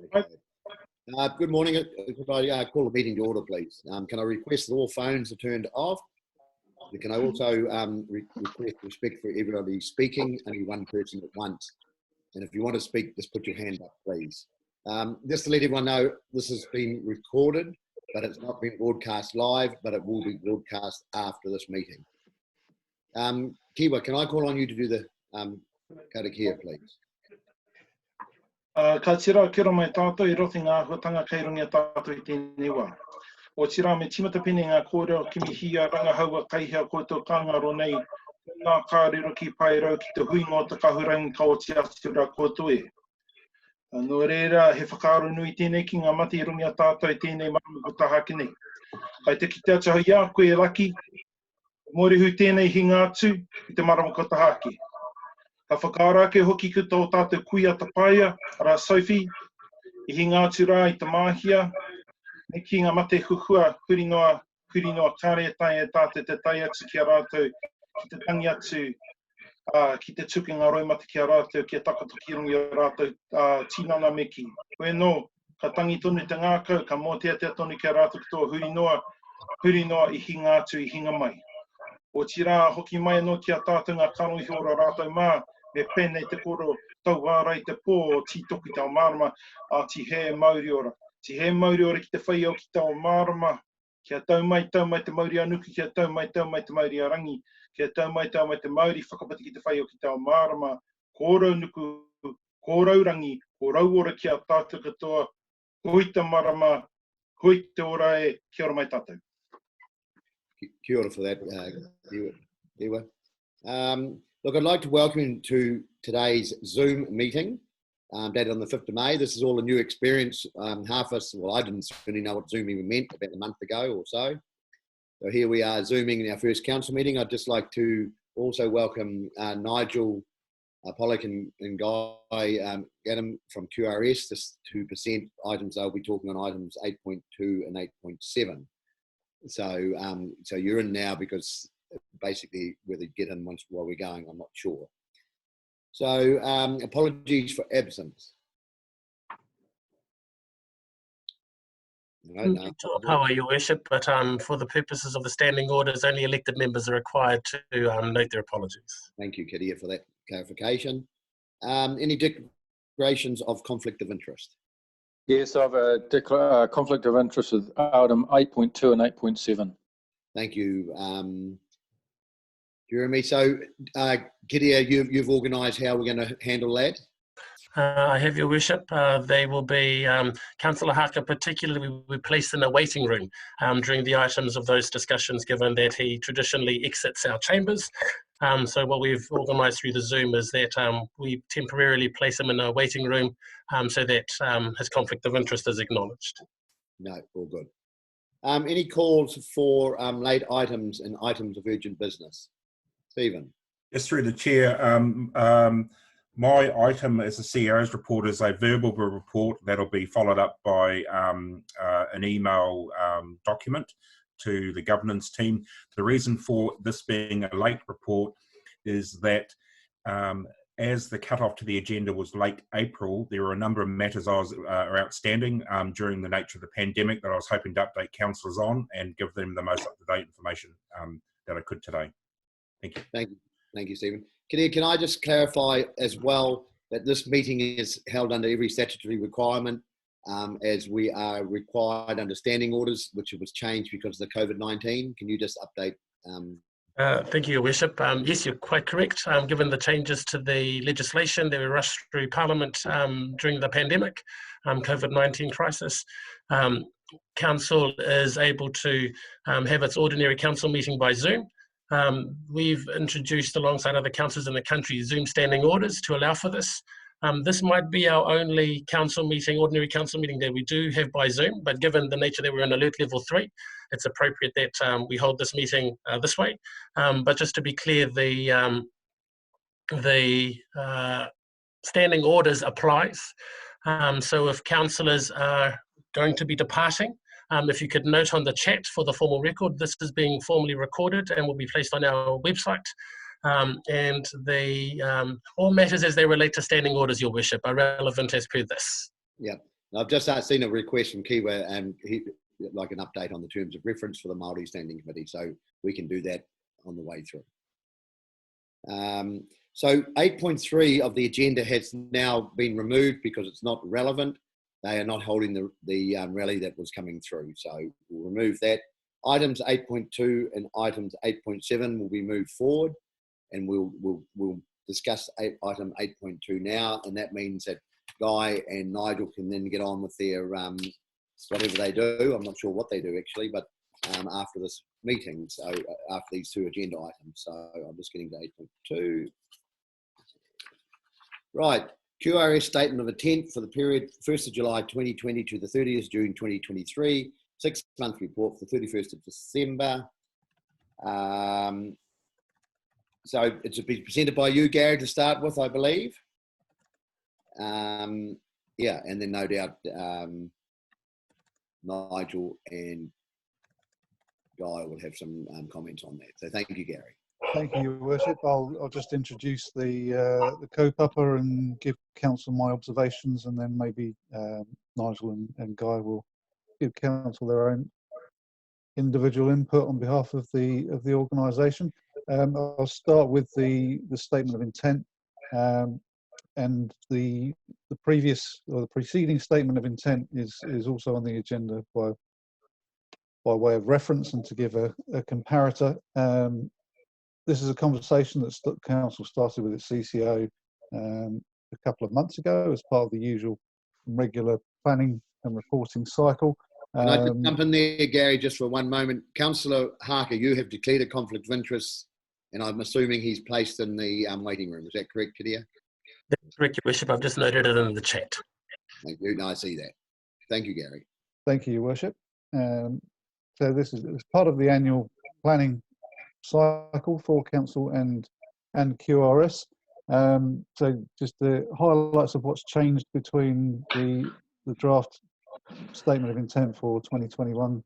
Okay. Good morning. Could I call the meeting to order, please? Can I request that all phones are turned off? Can I also request respect for everybody speaking, only one person at once? And if you want to speak, just put your hand up, please. Just to let everyone know, this has been recorded, but it's not been broadcast live, but it will be broadcast after this meeting. Kiwa, can I call on you to do the karakia, please? Ka tira kira mai tātou I roti ngā hutanga kei rungia tātou I tēnei wā. O tira me timata pene ngā kōrero kimi hia rangahaua kaihea koutou kāngaro nei nā kārero ki pai rau ki te hui ngō te kahurangi ka o te asura koutou e. Nō reira he whakaaro nui tēnei ki ngā mati I rungia tātou I tēnei mamu ko tahaki nei. Kai te ki te ataha ia koe e laki, mōrehu tēnei hi ngā tū I te marama ko tahaki. Ka whakaarake hoki ki tō tātou kuia tapaia, ara Sophie, I hinga atu rā I te māhia, ne ki ngā mate huhua, kurinoa kare tai e tātou te tai atu ki a rātou, ki te tangi atu, ki te tuku ngā roimata ki a rātou, ki a takato ki rungi a rātou, tinana me ki. Koe no, ka tangi tonu te ngākau, ka mōtea te tonu ki a rātou ki tō hurinoa I hinga atu, I hinga mai. O tira hoki mai no ki a tātou ngā karohi ora rātou mā, me pēnei te koro tau ārai te pō o tītoki tau mārama a ti he mauri ora. Ti he mauri ora ki te whai au ki tau mārama, kia tau mai te mauri anuku, kia tau mai te mauri arangi, kia tau mai te mauri whakapati ki te whai au ki tau mārama, kōrau nuku, kōrau rangi, kōrau ora ki a tātou katoa, hoi te marama, hoi te ora e, kia ora mai tātou. Kia ora for that, Kiwa. Look, I'd like to welcome you to today's Zoom meeting, dated on the 5th of May. This is all a new experience. Half of us, well, I didn't really know what Zoom even meant about a month ago or so. So here we are Zooming in our first council meeting. I'd just like to also welcome Nigel, Pollock and Guy Adam from QRS, just to present items. They'll be talking on items 8.2 and 8.7. So you're in now because basically whether you get in once while we're going, I'm not sure. So apologies for absence. How are you, Worship? But for the purposes of the standing orders, only elected members are required to note their apologies. Thank you, Kiria, for that clarification. Any declarations of conflict of interest? Yes, I have a conflict of interest with item 8.2 and 8.7. Thank you, Jeremy. So, Kiria, you've organised how we're going to handle that? I have, Your Worship. They will be, Councillor Harker particularly, will be placed in a waiting room during the items of those discussions, given that he traditionally exits our chambers. So what we've organised through the Zoom is that we temporarily place him in a waiting room so that his conflict of interest is acknowledged. No, all good. Any calls for late items and items of urgent business? Stephen. Yes, through the chair. My item as a CEO's report is a verbal report that'll be followed up by an email document to the governance team. The reason for this being a late report is that as the cut-off to the agenda was late April, there were a number of matters are outstanding during the nature of the pandemic that I was hoping to update councillors on and give them the most up-to-date information that I could today. Thank you. Thank you, Stephen. Can I just clarify as well that this meeting is held under every statutory requirement as we are required under standing orders, which was changed because of the COVID-19. Can you just update? Thank you, Your Worship. Yes, you're quite correct. Given the changes to the legislation that were rushed through Parliament during the pandemic, COVID-19 crisis, Council is able to have its ordinary council meeting by Zoom. We've introduced, alongside other councils in the country, Zoom standing orders to allow for this. This might be our only council meeting, ordinary council meeting that we do have by Zoom, but given the nature that we're in alert level 3, it's appropriate that we hold this meeting this way. But just to be clear, the standing orders applies. So if councillors are going to be departing, if you could note on the chat for the formal record, this is being formally recorded and will be placed on our website. And all matters as they relate to standing orders, Your Worship, are relevant as per this. Yeah. I've just seen a request from Kiwa and like an update on the terms of reference for the Māori Standing Committee, so we can do that on the way through. So 8.3 of the agenda has now been removed because it's not relevant. They are not holding the rally that was coming through, so we'll remove that. Items 8.2 and items 8.7 will be moved forward, and we'll discuss item 8.2 now, and that means that Guy and Nigel can then get on with their whatever they do. I'm not sure what they do actually, but after this meeting, so after these two agenda items. So I'm just getting to 8.2. Right, QRS statement of intent for the period 1st of July 2020 to the 30th of June 2023, 6-month report for the 31st of December. So it's presented by you, Gary, to start with, I believe. Yeah, and then no doubt Nigel and Guy will have some comments on that. So thank you, Gary. Thank you, Your Worship. I'll just introduce the co-pupper and give Council my observations, and then maybe Nigel and Guy will give Council their own individual input on behalf of the organisation. I'll start with the statement of intent, and the previous or the preceding statement of intent is also on the agenda by way of reference and to give a comparator. This is a conversation that Council started with its CCO a couple of months ago as part of the usual regular planning and reporting cycle. Can I just jump in there, Gary, just for one moment? Councillor Harker, you have declared a conflict of interest, and I'm assuming he's placed in the waiting room. Is that correct, Kadia? That's correct, Your Worship. I've just noted it in the chat. Thank you. No, I see that. Thank you, Gary. Thank you, Your Worship. So this is part of the annual planning cycle for Council and QRS. So just the highlights of what's changed between the draft statement of intent for 2021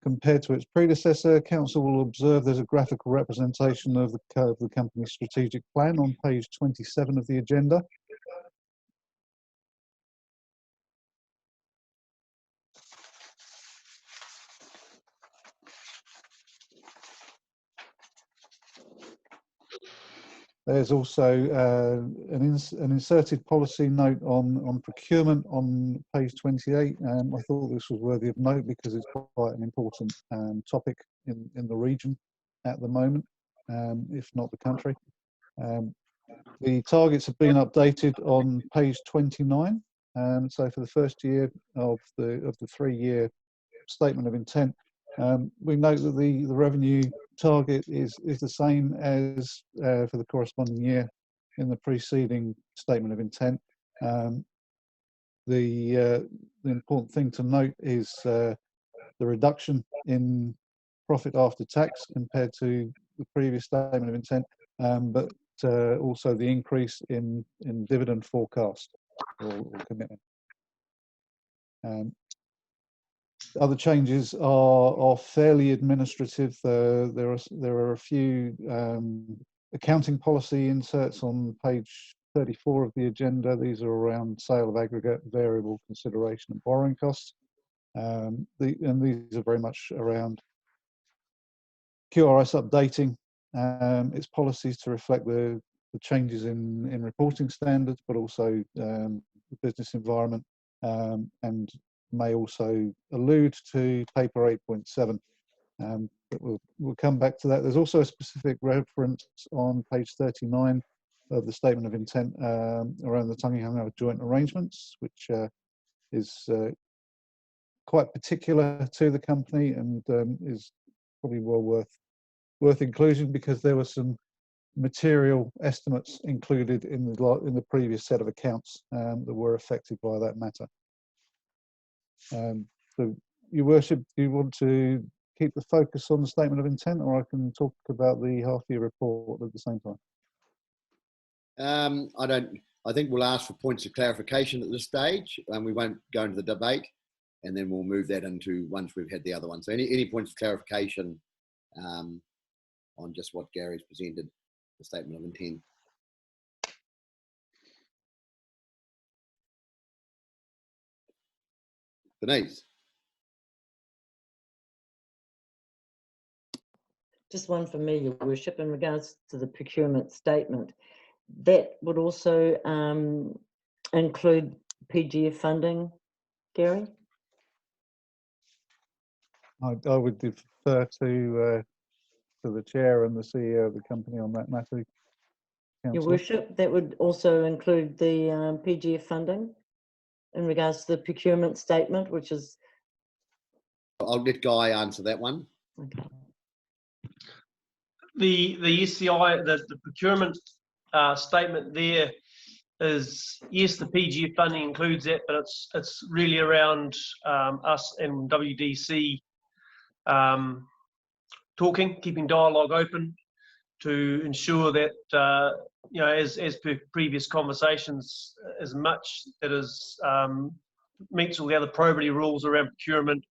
compared to its predecessor. Council will observe there's a graphical representation of the company's strategic plan on page 27 of the agenda. There's also an inserted policy note on procurement on page 28. I thought this was worthy of note because it's quite an important topic in the region at the moment, if not the country. The targets have been updated on page 29. So for the first year of the 3-year statement of intent, we note that the revenue target is the same as for the corresponding year in the preceding statement of intent. The important thing to note is the reduction in profit after tax compared to the previous statement of intent, but also the increase in dividend forecast or commitment. Other changes are fairly administrative. There are a few accounting policy inserts on page 34 of the agenda. These are around sale of aggregate, variable consideration and borrowing costs. And these are very much around QRS updating its policies to reflect the changes in reporting standards, but also the business environment, and may also allude to paper 8.7, but we'll come back to that. There's also a specific reference on page 39 of the statement of intent around the Tangihanga joint arrangements, which is quite particular to the company and is probably well worth inclusion because there were some material estimates included in the previous set of accounts that were affected by that matter. So, Your Worship, do you want to keep the focus on the statement of intent, or I can talk about the half-year report at the same time? I think we'll ask for points of clarification at this stage, and we won't go into the debate, and then we'll move that into once we've had the other one. So any points of clarification on just what Gary's presented, the statement of intent. Denise? Just one for me, Your Worship, in regards to the procurement statement. That would also include PGF funding, Gary? I would defer to the chair and the CEO of the company on that matter. Your Councillor. Worship, that would also include the PGF funding in regards to the procurement statement, which is... I'll let Guy answer that one. Okay. The SCI, the procurement statement there is, yes, the PGF funding includes that, but it's really around us and WDC talking, keeping dialogue open to ensure that, you know, as per previous conversations, as much that is meets all the other probity rules around procurement,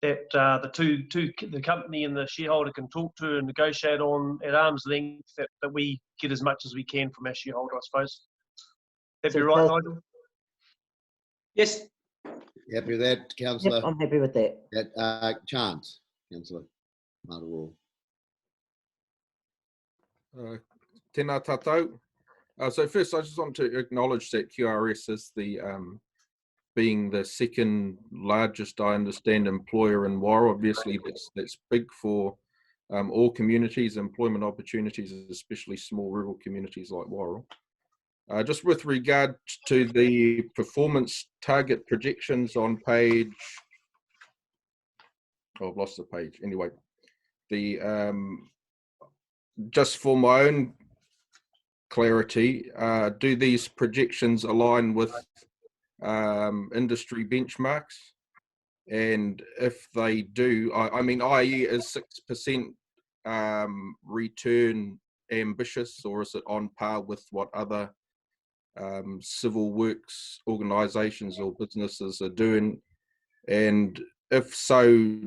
that the company and the shareholder can talk to and negotiate on at arm's length, that we get as much as we can from our shareholder, I suppose. That'd be right, Nigel? Yes. Happy with that, Councillor? Yep, I'm happy with that. Chance, Councillor Wairoa. Tēnā tātou. So first, I just want to acknowledge that QRS is the being the second largest, I understand, employer in Wairoa. Obviously, that's big for all communities, employment opportunities, especially small rural communities like Wairoa. Just with regard to the performance target projections on page, oh, I've lost the page. Anyway, the just for my own clarity, do these projections align with industry benchmarks? And if they do, I mean, i.e. is 6% return ambitious, or is it on par with what other civil works organisations or businesses are doing? And if so,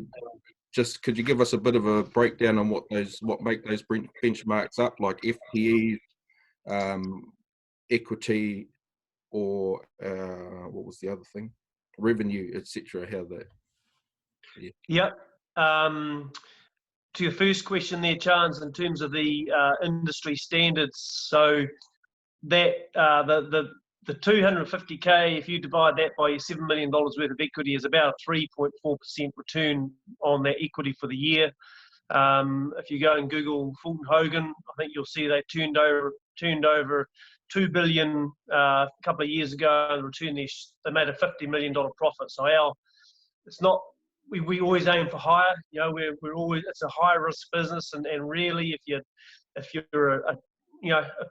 just could you give us a bit of a breakdown on what make those benchmarks up, like FTE, equity, or what was the other thing? Revenue, etc. How that? Yeah. To your first question there, Chance, in terms of the industry standards, so that the 250k, if you divide that by your $7 million worth of equity, is about a 3.4% return on that equity for the year. If you go and Google Fulton Hogan, I think you'll see they turned over $2 billion a couple of years ago, and they made a $50 million profit. So it's not, we always aim for higher. You know, we're always, it's a high risk business, and really, if you're a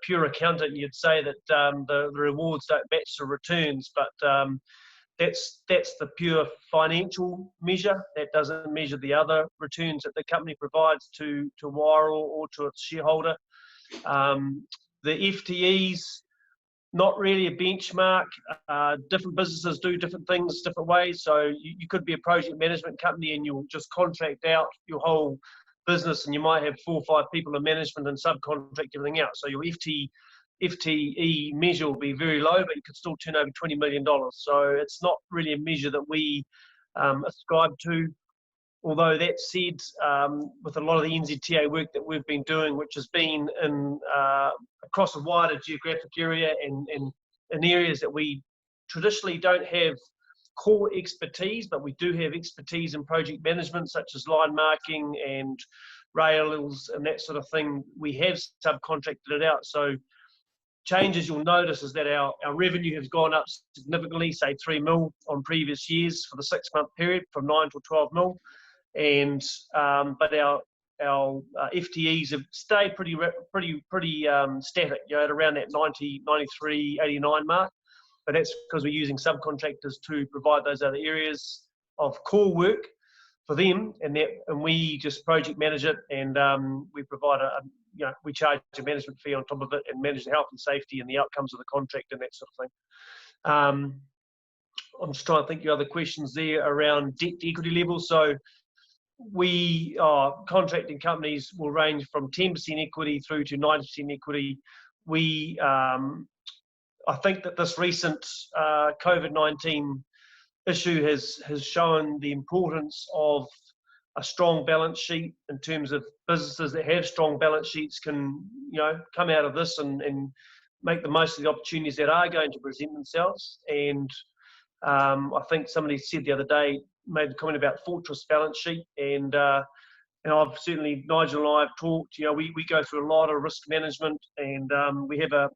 pure accountant, you'd say that the rewards don't match the returns, but that's the pure financial measure. That doesn't measure the other returns that the company provides to Wairoa or to its shareholder. The FTEs, not really a benchmark. Different businesses do different things different ways. So you could be a project management company and you'll just contract out your whole business, and you might have 4 or 5 people in management and subcontract everything out. So your FTE measure will be very low, but you could still turn over $20 million. So it's not really a measure that we ascribe to. Although that said, with a lot of the NZTA work that we've been doing, which has been in across a wider geographic area and in areas that we traditionally don't have core expertise, but we do have expertise in project management, such as line marking and rails and that sort of thing, we have subcontracted it out. So changes you'll notice is that our revenue has gone up significantly, say 3 mil on previous years for the 6-month period, from 9 to 12 mil. And but our FTEs have stayed pretty static, you know, at around that 90, 93, 89 mark. But that's because we're using subcontractors to provide those other areas of core work for them, and we just project manage it, and we provide we charge a management fee on top of it and manage the health and safety and the outcomes of the contract and that sort of thing. I'm just trying to think of other questions there around debt to equity levels. So contracting companies will range from 10% equity through to 90% equity. I think that this recent COVID-19 issue has shown the importance of a strong balance sheet in terms of businesses that have strong balance sheets can, come out of this and make the most of the opportunities that are going to present themselves. And I think somebody said the other day, made the comment about fortress balance sheet, and I've certainly, Nigel and I have talked, we go through a lot of risk management, and we have a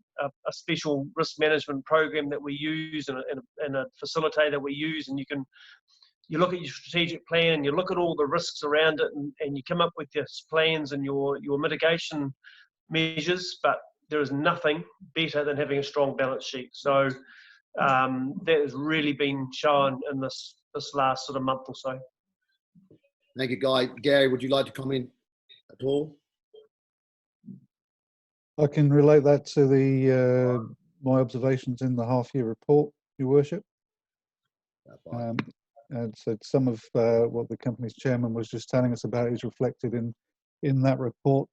special risk management program that we use and a facilitator that we use, and you look at your strategic plan and you look at all the risks around it, and you come up with your plans and your mitigation measures, but there is nothing better than having a strong balance sheet. So that has really been shown in this last sort of month or so. Thank you, Guy. Gary, would you like to comment at all? I can relate that to the my observations in the half-year report, Your Worship. And so some of what the company's chairman was just telling us about is reflected in that report.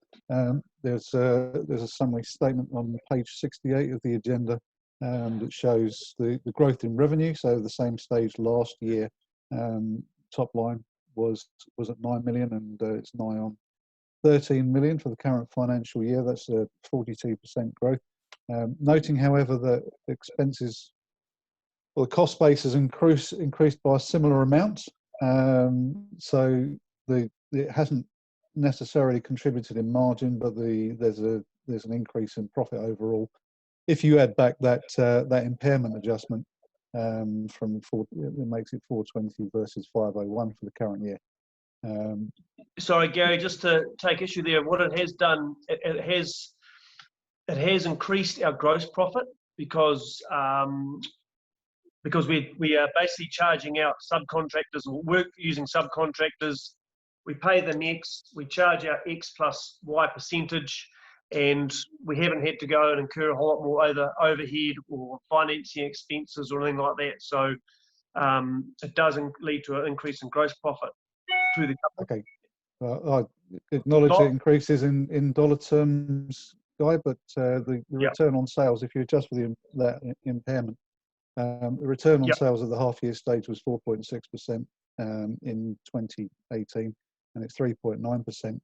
There's a summary statement on page 68 of the agenda that shows the growth in revenue. So the same stage last year, top line was at 9 million, and it's nigh on 13 million for the current financial year. That's a 42% growth. Noting, however, that expenses, well, the cost base has increased by a similar amount. So it hasn't necessarily contributed in margin, but there's an increase in profit overall. If you add back that impairment adjustment it makes it 420 versus 501 for the current year. Sorry, Gary, just to take issue there, what it has done, it has increased our gross profit because we are basically charging out subcontractors or work using subcontractors. We pay them X, we charge our X plus Y percentage, and we haven't had to go and incur a whole lot more overhead or financing expenses or anything like that. So it does lead to an increase in gross profit through the company. Okay. I acknowledge it increases in dollar terms, Guy, but the return on sales, if you adjust for that impairment, the return on sales at the half-year stage was 4.6% in 2018, and it's 3.9%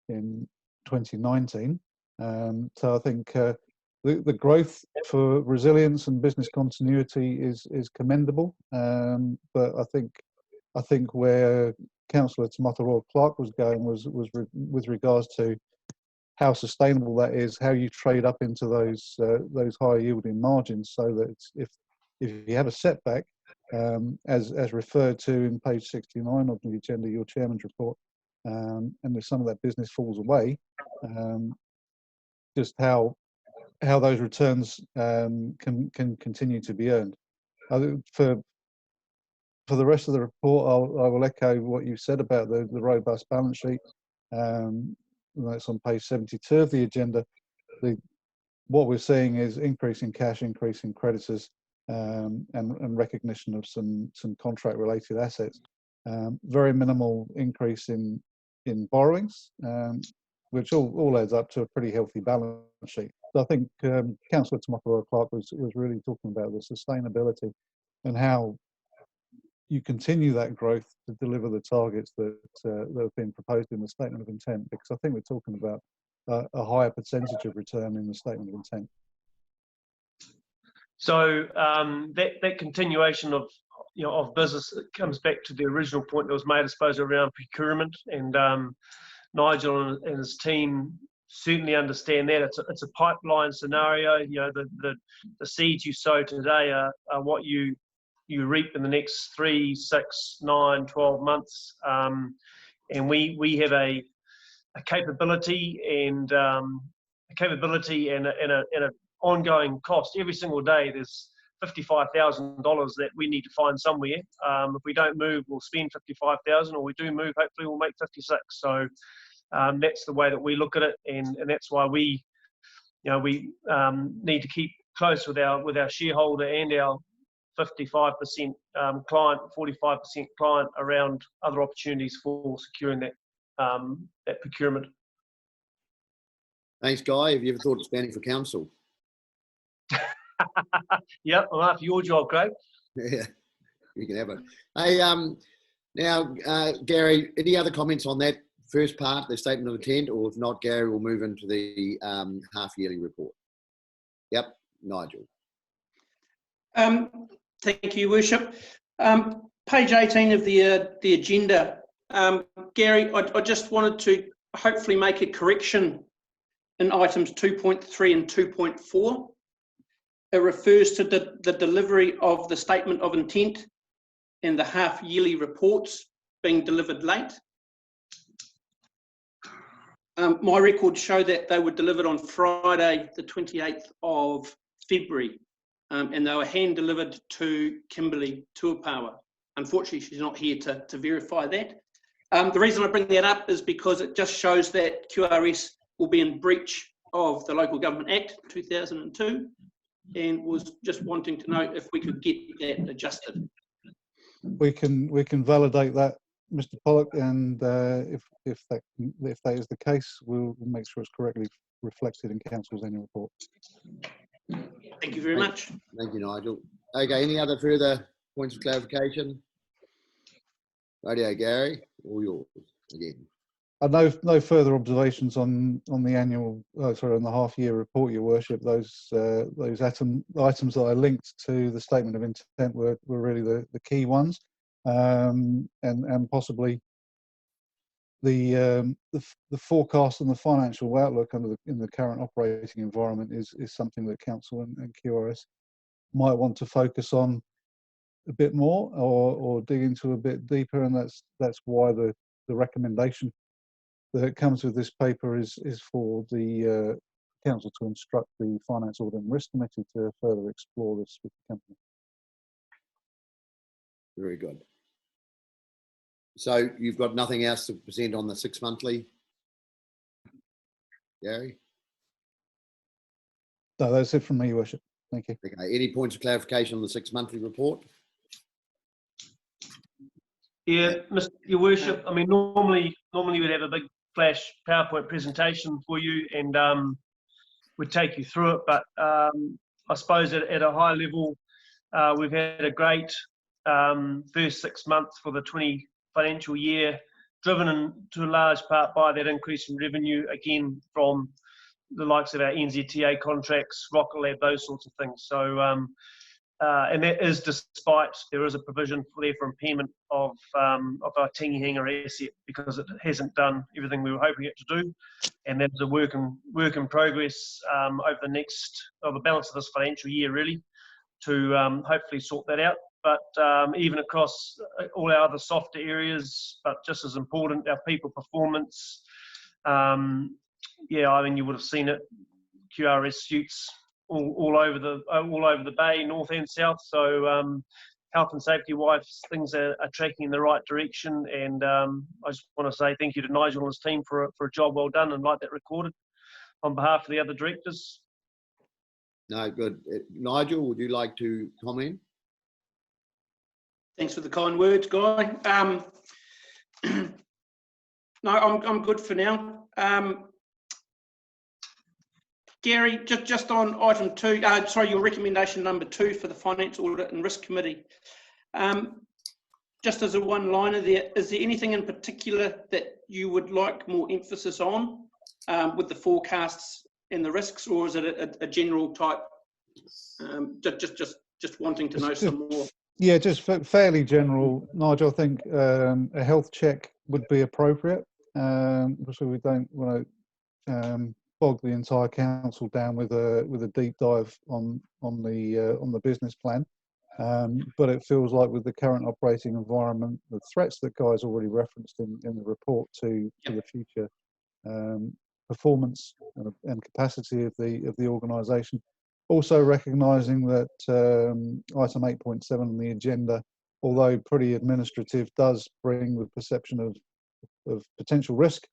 in 2019. So I think the growth for resilience and business continuity is commendable, but I think where Councillor Wairoa Clark was going was with regards to how sustainable that is, how you trade up into those higher yielding margins, so that if you have a setback, as referred to in page 69 of the agenda, your chairman's report, and if some of that business falls away, just how those returns can continue to be earned. For the rest of the report, I will echo what you said about the robust balance sheet. That's on page 72 of the agenda. What we're seeing is increase in cash, increase in creditors, and recognition of some contract-related assets. Very minimal increase in borrowings, which all adds up to a pretty healthy balance sheet. So I think Councillor Wairoa Clark was really talking about the sustainability and how you continue that growth to deliver the targets that have been proposed in the statement of intent, because I think we're talking about a higher percentage of return in the statement of intent. So that continuation of business comes back to the original point that was made, I suppose, around procurement, and Nigel and his team certainly understand that it's a pipeline scenario. The seeds you sow today are what you reap in the next 3, 6, 9, 12 months, and we have a capability and an ongoing cost. Every single day there's $55,000 that we need to find somewhere. If we don't move, we'll spend 55,000, or we do move, hopefully we'll make 56. So that's the way that we look at it, and that's why we need to keep close with our shareholder and our 55% client, 45% client around other opportunities for securing that procurement. Thanks, Guy. Have you ever thought of standing for council? Yep, I'm after your job, Craig. Yeah. You can have it. Hey, now, Gary, any other comments on that first part, the statement of intent, or if not, Gary will move into the half-yearly report. Yep, Nigel. Thank you, Worship. Page 18 of the agenda. Gary, I just wanted to hopefully make a correction in items 2.3 and 2.4. It refers to the delivery of the statement of intent and the half-yearly reports being delivered late. My records show that they were delivered on Friday, the 28th of February, and they were hand-delivered to Kimberly Tuapawa. Unfortunately, she's not here to verify that. The reason I bring that up is because it just shows that QRS will be in breach of the Local Government Act 2002, and was just wanting to know if we could get that adjusted. We can validate that, Mr. Pollock, and if that is the case, we'll make sure it's correctly reflected in Council's annual report. Thank you very much. Thank you, Nigel. Okay, any other further points of clarification? Radio, Gary, all yours again. No further observations on the annual, on the half-year report, Your Worship. Those items that I linked to the statement of intent were really the key ones, and possibly the forecast and the financial outlook in the current operating environment is something that Council and QRS might want to focus on a bit more or dig into a bit deeper, and that's why the recommendation that comes with this paper is for the Council to instruct the Finance Audit and Risk Committee to further explore this with the company. Very good. So you've got nothing else to present on the 6 monthly, Gary? No, that's it from me, Your Worship. Thank you. Okay. Any points of clarification on the 6 monthly report? Yeah, Your Worship. I mean, normally we'd have a big flash PowerPoint presentation for you, and we'd take you through it. But I suppose at a high level, we've had a great first 6 months for the 20 financial year, driven to a large part by that increase in revenue, again, from the likes of our NZTA contracts, Rocket Lab, those sorts of things. So, and that is despite there is a provision there for impairment of our Tingi Hangar asset, because it hasn't done everything we were hoping it to do, and that is a work in progress over the balance of this financial year, really, to hopefully sort that out. But even across all our other softer areas, but just as important, our people performance. Yeah, I mean, you would have seen it. QRS suits all over the bay, north and south. So health and safety wise, things are tracking in the right direction. And I just want to say thank you to Nigel and his team for a job well done, and like that recorded on behalf of the other directors. No, good. Nigel, would you like to comment? Thanks for the kind words, Guy. No, I'm good for now. Gary, just on item 2, your recommendation number 2 for the Finance Audit and Risk Committee. Just as a one-liner there, is there anything in particular that you would like more emphasis on with the forecasts and the risks, or is it a general type? Just wanting to know some more. Yeah, just fairly general, Nigel. I think a health check would be appropriate, so we don't want to bog the entire council down with a deep dive on the business plan. But it feels like with the current operating environment, the threats that Guy's already referenced in the report to the future performance and capacity of the organisation. Also recognising that item 8.7 on the agenda, although pretty administrative, does bring the perception of potential risk,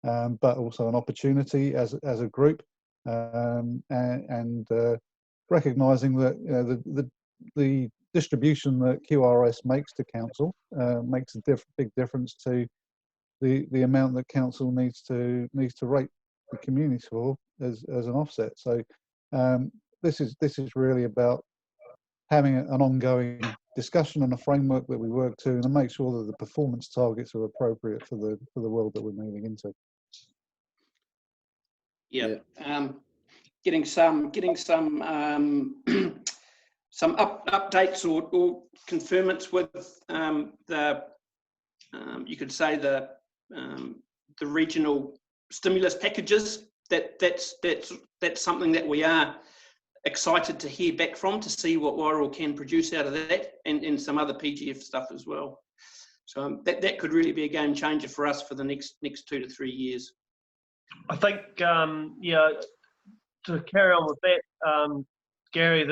but also an opportunity as a group, and recognising that the distribution that QRS makes to council makes a big difference to the amount that council needs to rate the community for as an offset. So this is really about having an ongoing discussion and a framework that we work to, and to make sure that the performance targets are appropriate for the world that we're moving into. Yeah. Getting some some updates or confirmance with you could say the regional stimulus packages. That's something that we are excited to hear back from, to see what Wairoa can produce out of that, and some other PGF stuff as well. So that could really be a game changer for us for the next 2 to 3 years. I think, yeah, to carry on with that, Gary,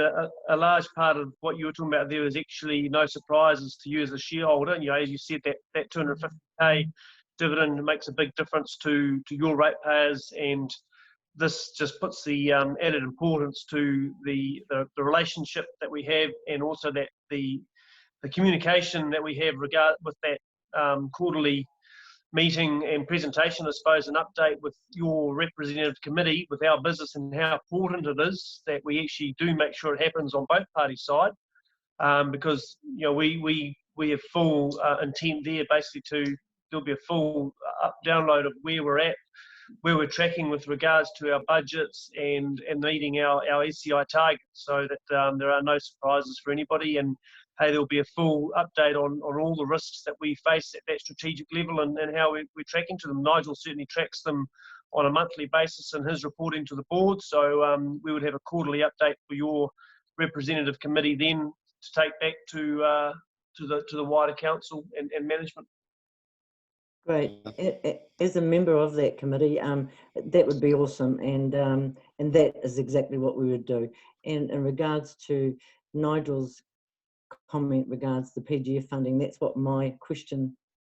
a large part of what you were talking about there is actually no surprises to you as a shareholder. And, you know, as you said, that 250k dividend makes a big difference to your ratepayers, and this just puts the added importance to the relationship that we have, and also that the communication that we have with that quarterly meeting and presentation, I suppose, an update with your representative committee, with our business, and how important it is that we actually do make sure it happens on both parties' side, because, you know, we have full intent there, basically there'll be a full download of where we're at, where we're tracking with regards to our budgets and meeting our SCI targets, so that there are no surprises for anybody. And hey, there'll be a full update on all the risks that we face at that strategic level, and how we're tracking to them. Nigel certainly tracks them on a monthly basis in his reporting to the board. So we would have a quarterly update for your representative committee then to take back to the wider council and management. Great. As a member of that committee, that would be awesome, and that is exactly what we would do. And in regards to Nigel's comment regards the PGF funding, that's what my question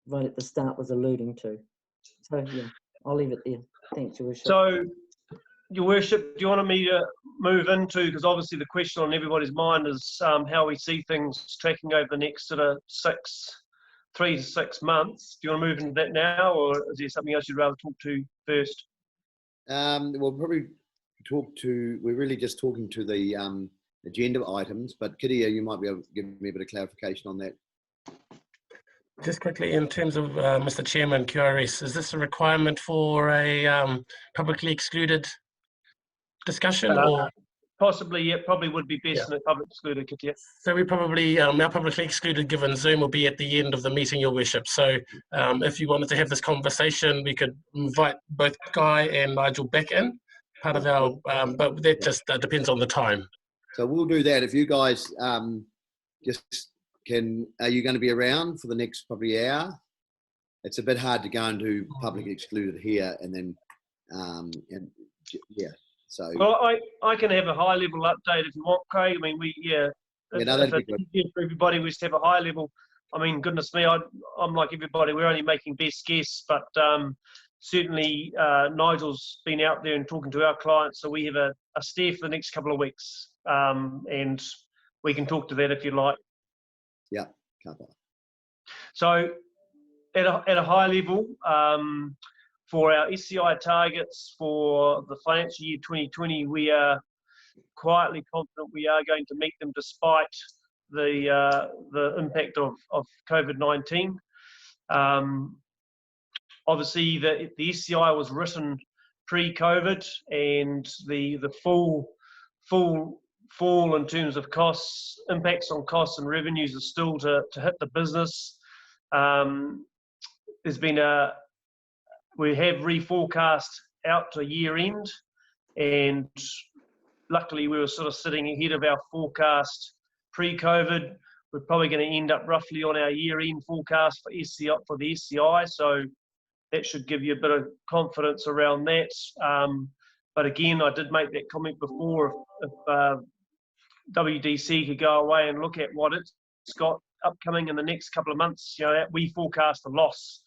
right at the start was alluding to. So yeah, I'll leave it there. Thanks, Your Worship. So, Your Worship, do you want me to move into, because obviously the question on everybody's mind is how we see things tracking over the next sort of 3 to 6 months. Do you want to move into that now, or is there something else you'd rather talk to first? We'll probably we're really just talking to the agenda items, but Kiria, you might be able to give me a bit of clarification on that. Just quickly, in terms of Mr. Chairman, QRS, is this a requirement for a publicly excluded discussion, or? Possibly, yeah, probably would be best in a public excluded, Kitia. So we probably, our publicly excluded given Zoom will be at the end of the meeting, Your Worship. So if you wanted to have this conversation, we could invite both Guy and Nigel back in, part of our, but that just depends on the time. So we'll do that. If you guys just are you going to be around for the next probably hour? It's a bit hard to go and do public excluded here and then, yeah. So. Well, I can have a high level update if you want, Craig. I mean, that'd be good. For everybody, we just have a high level. I mean, goodness me, I'm like everybody. We're only making best guess, but certainly Nigel's been out there and talking to our clients, so we have a steer for the next couple of weeks, and we can talk to that if you like. Yeah, can't. So at a high level, for our SCI targets for the financial year 2020, we are quietly confident we are going to meet them despite the impact of COVID-19. Obviously, the SCI was written pre-COVID, and the full fall in terms of costs, impacts on costs and revenues are still to hit the business. There's been we have reforecast out to year end, and luckily we were sort of sitting ahead of our forecast pre-COVID. We're probably going to end up roughly on our year end forecast for the SCI, so that should give you a bit of confidence around that. But again, I did make that comment before, if WDC could go away and look at what it's got upcoming in the next couple of months, you know, we forecast a loss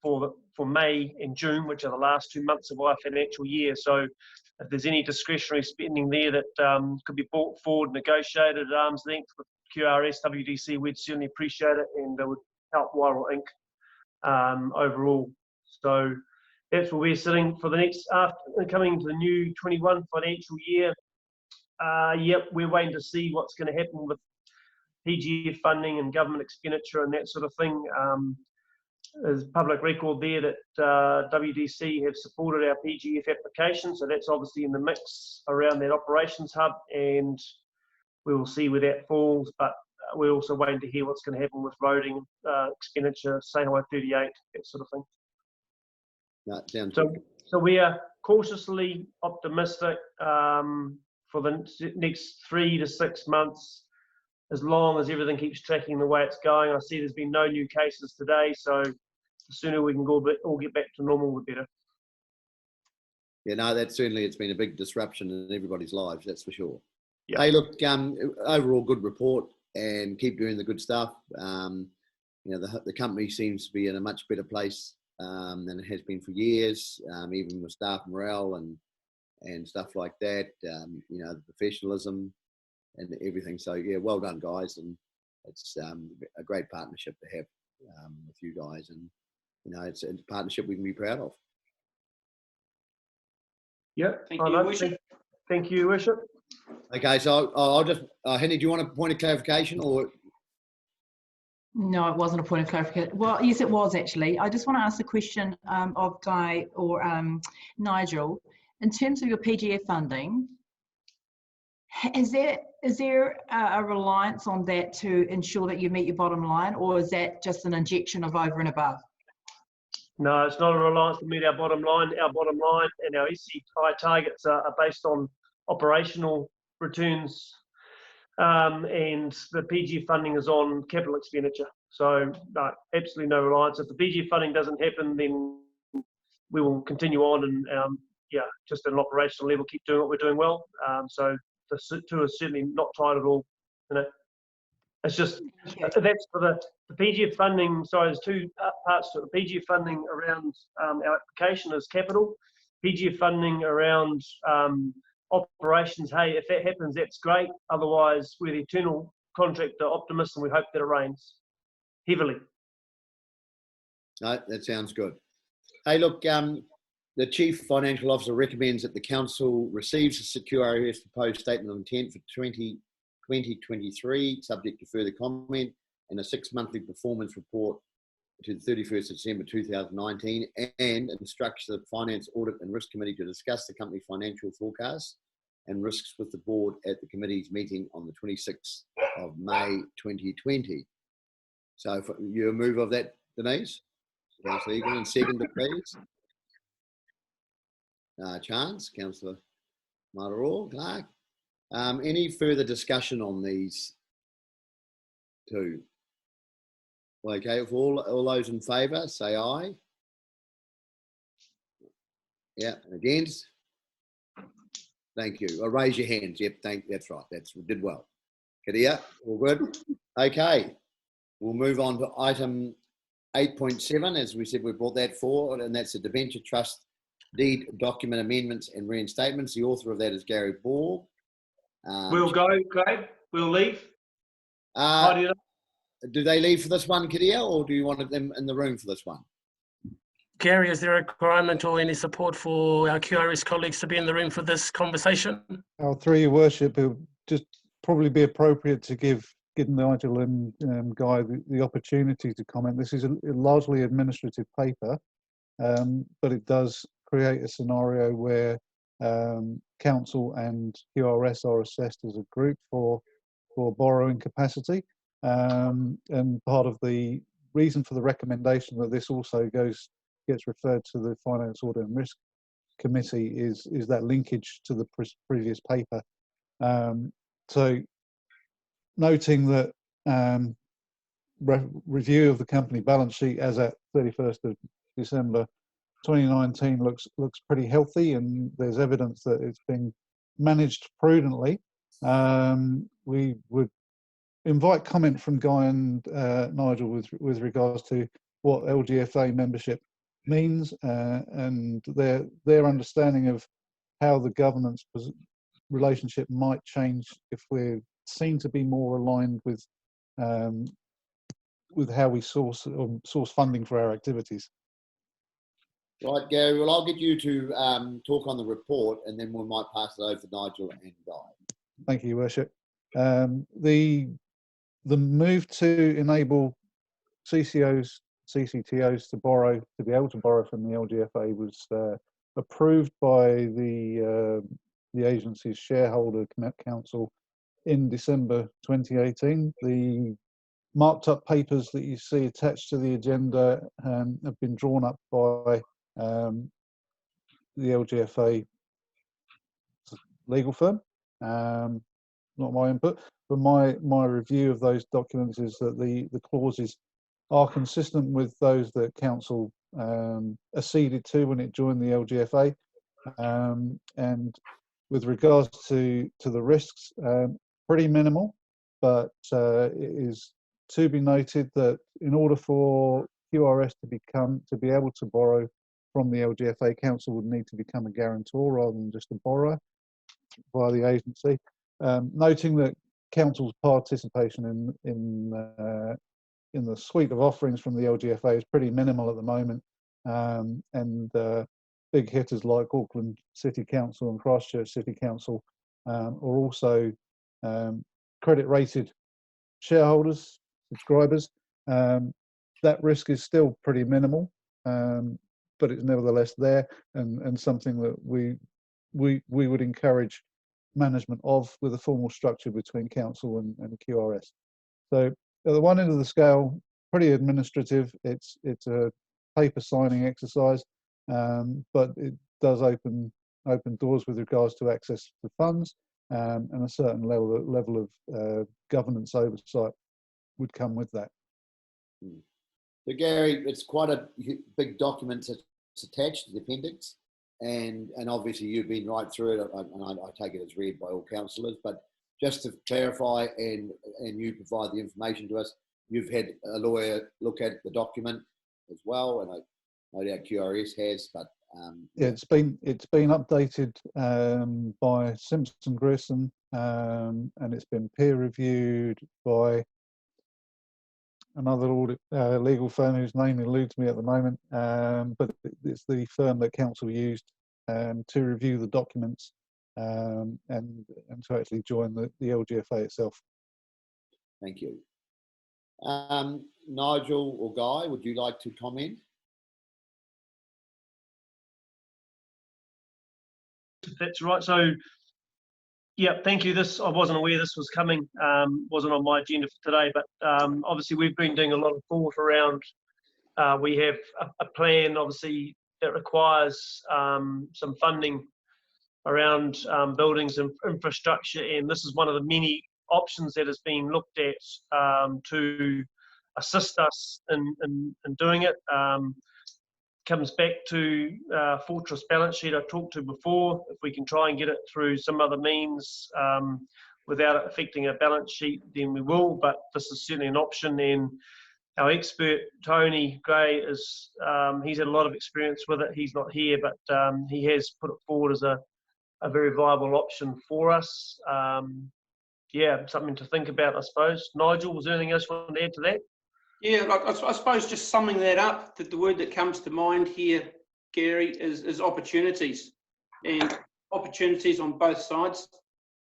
for May and June, which are the last 2 months of our financial year. So if there's any discretionary spending there that could be brought forward, negotiated at arm's length with QRS, WDC, we'd certainly appreciate it, and it would help Wairoa Inc. Overall. So that's where we're sitting for the next, coming to the new 21 financial year. Yep, we're waiting to see what's going to happen with PGF funding and government expenditure and that sort of thing. There's public record there that WDC have supported our PGF application, so that's obviously in the mix around that operations hub, and we will see where that falls, but we're also waiting to hear what's going to happen with roading, expenditure, say Highway 38, that sort of thing. That sounds So, good. so we are cautiously optimistic for the next 3 to 6 months, as long as everything keeps tracking the way it's going. I see there's been no new cases today, so the sooner we can all get back to normal, the better. Yeah, no, that certainly, it's been a big disruption in everybody's lives, that's for sure. Yeah. Hey, look, overall good report, and keep doing the good stuff. You know, the company seems to be in a much better place than it has been for years, even with staff morale and stuff like that. You know, the professionalism and everything. So yeah, well done, guys, and it's a great partnership to have with you guys, and you know, it's a partnership we can be proud of. Yeah, Thank you, Worship. Thank you, Worship. Okay, so I'll just, Henny, do you want a point of clarification, or? No, it wasn't a point of clarification. Well, yes, it was actually. I just want to ask the question of Guy or Nigel. In terms of your PGF funding, is there a reliance on that to ensure that you meet your bottom line, or is that just an injection of over and above? No, it's not a reliance to meet our bottom line. Our bottom line and our SCI targets are based on operational returns, and the PGF funding is on capital expenditure. So no, absolutely no reliance. If the PGF funding doesn't happen, then we will continue on and yeah, just at an operational level, keep doing what we're doing well. So the two are certainly not tied at all. You know, it's just that's for the PGF funding. Sorry, there's two parts to it. The PGF funding around our application is capital. PGF funding around operations. Hey, if that happens, that's great. Otherwise, we're the eternal contractor optimist, and we hope that it rains heavily. No, that sounds good. Hey, look, the Chief Financial Officer recommends that the Council receives the QRS proposed statement of intent for 2023, subject to further comment, and a 6-monthly performance report to the 31st of December 2019, and instructs the Finance, Audit and Risk Committee to discuss the company financial forecasts and risks with the board at the committee's meeting on the 26th of May 2020. So for you, a move of that, Denise? Councillor Egan, and second, please. Chance, Councillor Wairoa, Clark. Any further discussion on these two? Okay, if all those in favour, say aye. Yeah, against? Thank you. Well, raise your hands. Yep, that's right. We did well. Kadia, all good? Okay, we'll move on to item 8.7. As we said, we brought that forward, and that's the debenture trust deed document amendments and reinstatements. The author of that is Gary Ball. We'll go, Craig. We'll leave. Do they leave for this one, Kadia, or do you want them in the room for this one? Gary, is there a requirement or any support for our QRS colleagues to be in the room for this conversation? Through your worship, it would just probably be appropriate to give Nigel and Guy the opportunity to comment. This is a largely administrative paper, but it does create a scenario where council and QRS are assessed as a group for borrowing capacity, and part of the reason for the recommendation that this also gets referred to the Finance, Audit and Risk Committee is that linkage to the previous paper. So noting that review of the company balance sheet as at 31st of December 2019 looks pretty healthy, and there's evidence that it's been managed prudently. We would invite comment from Guy and Nigel with regards to what LGFA membership means, and their understanding of how the governance relationship might change if we're seen to be more aligned with how we source funding for our activities. Right, Gary, well, I'll get you to talk on the report, and then we might pass it over to Nigel and Guy. Thank you, Your Worship. The the move to enable CCTOs to be able to borrow from the LGFA was approved by the agency's shareholder council in December 2018. The marked up papers that you see attached to the agenda have been drawn up by the LGFA legal firm. Not my input, but my review of those documents is that the clauses are consistent with those that council acceded to when it joined the LGFA, and with regards to the risks, pretty minimal, but it is to be noted that in order for QRS to be able to borrow from the LGFA, council would need to become a guarantor rather than just a borrower via the agency. Noting that council's participation in the suite of offerings from the LGFA is pretty minimal at the moment, and big hitters like Auckland City Council and Christchurch City Council are also credit rated shareholders, subscribers. That risk is still pretty minimal, but it's nevertheless there, and something that we would encourage management of, with a formal structure between council and QRS. So at the one end of the scale, pretty administrative. It's a paper signing exercise, but it does open doors with regards to access to funds, and a certain level of governance oversight would come with that. So Gary, it's quite a big document that's attached to the appendix, and obviously you've been right through it, and I take it as read by all councillors, but just to clarify, and you provide the information to us, you've had a lawyer look at the document as well, and I no doubt QRS has, but yeah, it's been updated by Simpson Grissom, and it's been peer reviewed by another audit legal firm whose name eludes me at the moment, but it's the firm that council used to review the documents and to actually join the LGFA itself. Thank you. Nigel or Guy, would you like to comment? That's right. So, yeah, thank you. I wasn't aware this was coming. Wasn't on my agenda for today, but obviously we've been doing a lot of thought around. We have a plan, obviously, that requires some funding around buildings and infrastructure, and this is one of the many options that has been looked at to assist us in doing it. Comes back to Fortress balance sheet I talked to before. If we can try and get it through some other means without it affecting our balance sheet, then we will, but this is certainly an option. And our expert, Tony Gray, he's had a lot of experience with it. He's not here, but he has put it forward as a very viable option for us. Yeah, something to think about, I suppose. Nigel, was there anything else you want to add to that? Yeah, I suppose just summing that up, that the word that comes to mind here, Gary, is opportunities, and opportunities on both sides.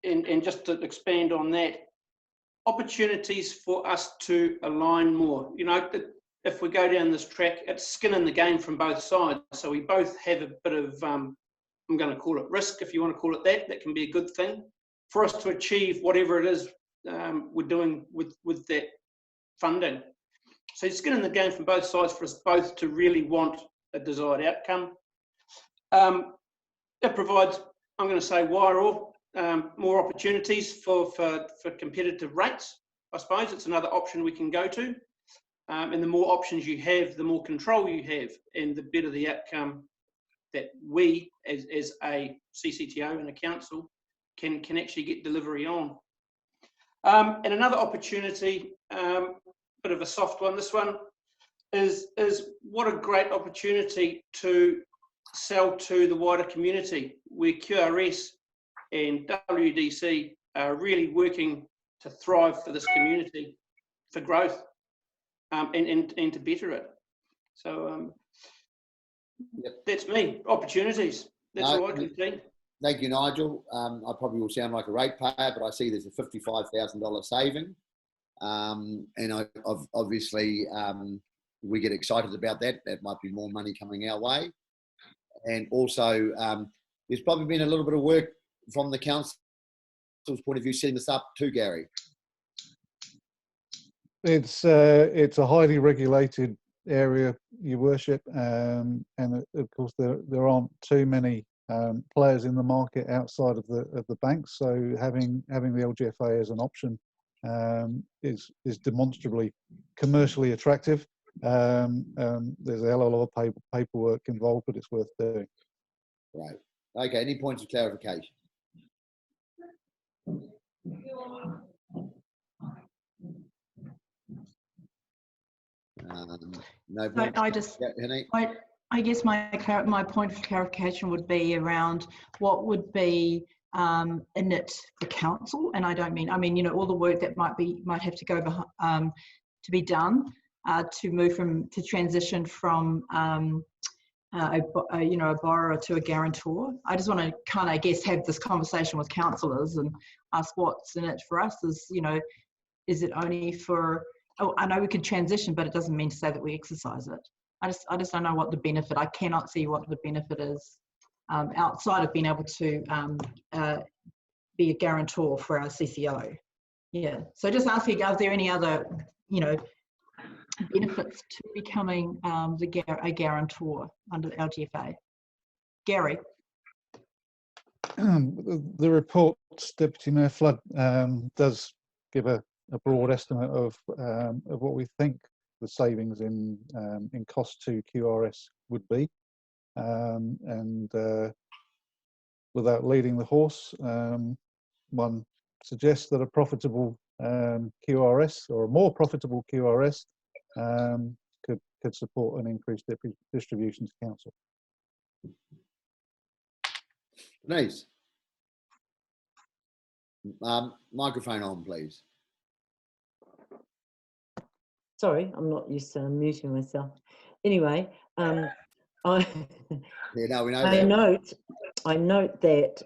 And just to expand on that, opportunities for us to align more. You know, if we go down this track, it's skin in the game from both sides. So we both have a bit of, I'm going to call it risk, if you want to call it that. That can be a good thing for us to achieve whatever it is we're doing with that funding. So skin in the game from both sides for us both to really want a desired outcome. It provides, I'm going to say, Wairoa, more opportunities for competitive rates. I suppose it's another option we can go to. And the more options you have, the more control you have, and the better the outcome that we, as a CCTO and a council, can actually get delivery on. And another opportunity, bit of a soft one, this one, is what a great opportunity to sell to the wider community, where QRS and WDC are really working to thrive for this community, for growth, and to better it. So yep. That's me, opportunities. That's all I can see. Thank you, Nigel. I probably will sound like a ratepayer, but I see there's a $55,000 saving And obviously we get excited about that. That might be more money coming our way. And also there's probably been a little bit of work from the council's point of view setting this up too, Gary. It's a highly regulated area, Your Worship, and of course there aren't too many players in the market outside of the banks. So having the LGFA as an option is demonstrably commercially attractive. There's a hell of a lot of paperwork involved, but it's worth doing. Right. Okay. Any points of clarification? No points. I guess my point of clarification would be around what would be in it for council, and I mean you know, all the work that might have to go behind, to be done to transition from you know, a borrower to a guarantor. I just want to kind of, I guess, have this conversation with councillors and ask what's in it for us. Is, you know, is it only for, oh, I know we could transition, but it doesn't mean to say that we exercise it. I just don't know what the benefit, I cannot see what the benefit is outside of being able to be a guarantor for our CCO. Yeah, so just asking, are there any other, you know, benefits to becoming a guarantor under the LGFA? Gary? The report, Deputy Mayor Flood, does give a broad estimate of what we think the savings in cost to QRS would be, and without leading the horse, one suggests that a profitable QRS, or a more profitable QRS, could support an increased distribution to council. Nice. Microphone on, please. Sorry, I'm not used to muting myself. Anyway, I yeah, no, we know I note that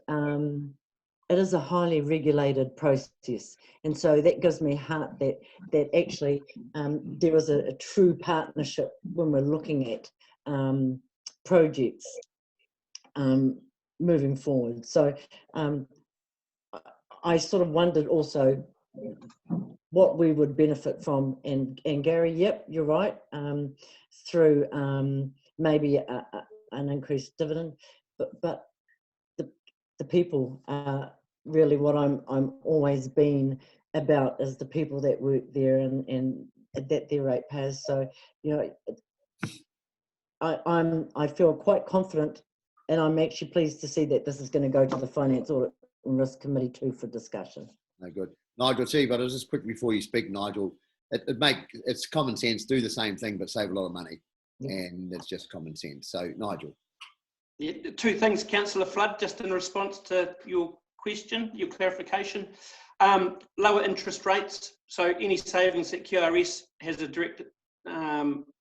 it is a highly regulated process, and so that gives me heart that actually there is a true partnership when we're looking at projects moving forward. So I sort of wondered also what we would benefit from, and Gary, yep, you're right, through maybe an increased dividend, but the people are really what I'm always been about, is the people that work there and that they're ratepayers. So, you know, I feel quite confident, and I'm actually pleased to see that this is going to go to the Finance Audit and Risk Committee too for discussion. No, good. Nigel, see, but just quickly before you speak, Nigel, it's common sense, do the same thing but save a lot of money. Yeah. And it's just common sense. So, Nigel. Yeah, two things, Councillor Flood, just in response to your question, your clarification. Lower interest rates, so any savings at QRS has a direct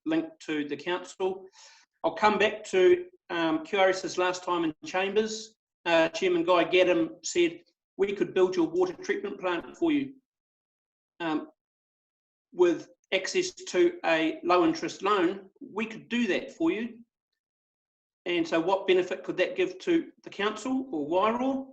link to the council. I'll come back to QRS's last time in Chambers. Chairman Guy Gaddam said, we could build your water treatment plant for you with access to a low interest loan. We could do that for you. And so what benefit could that give to the council or Wairoa?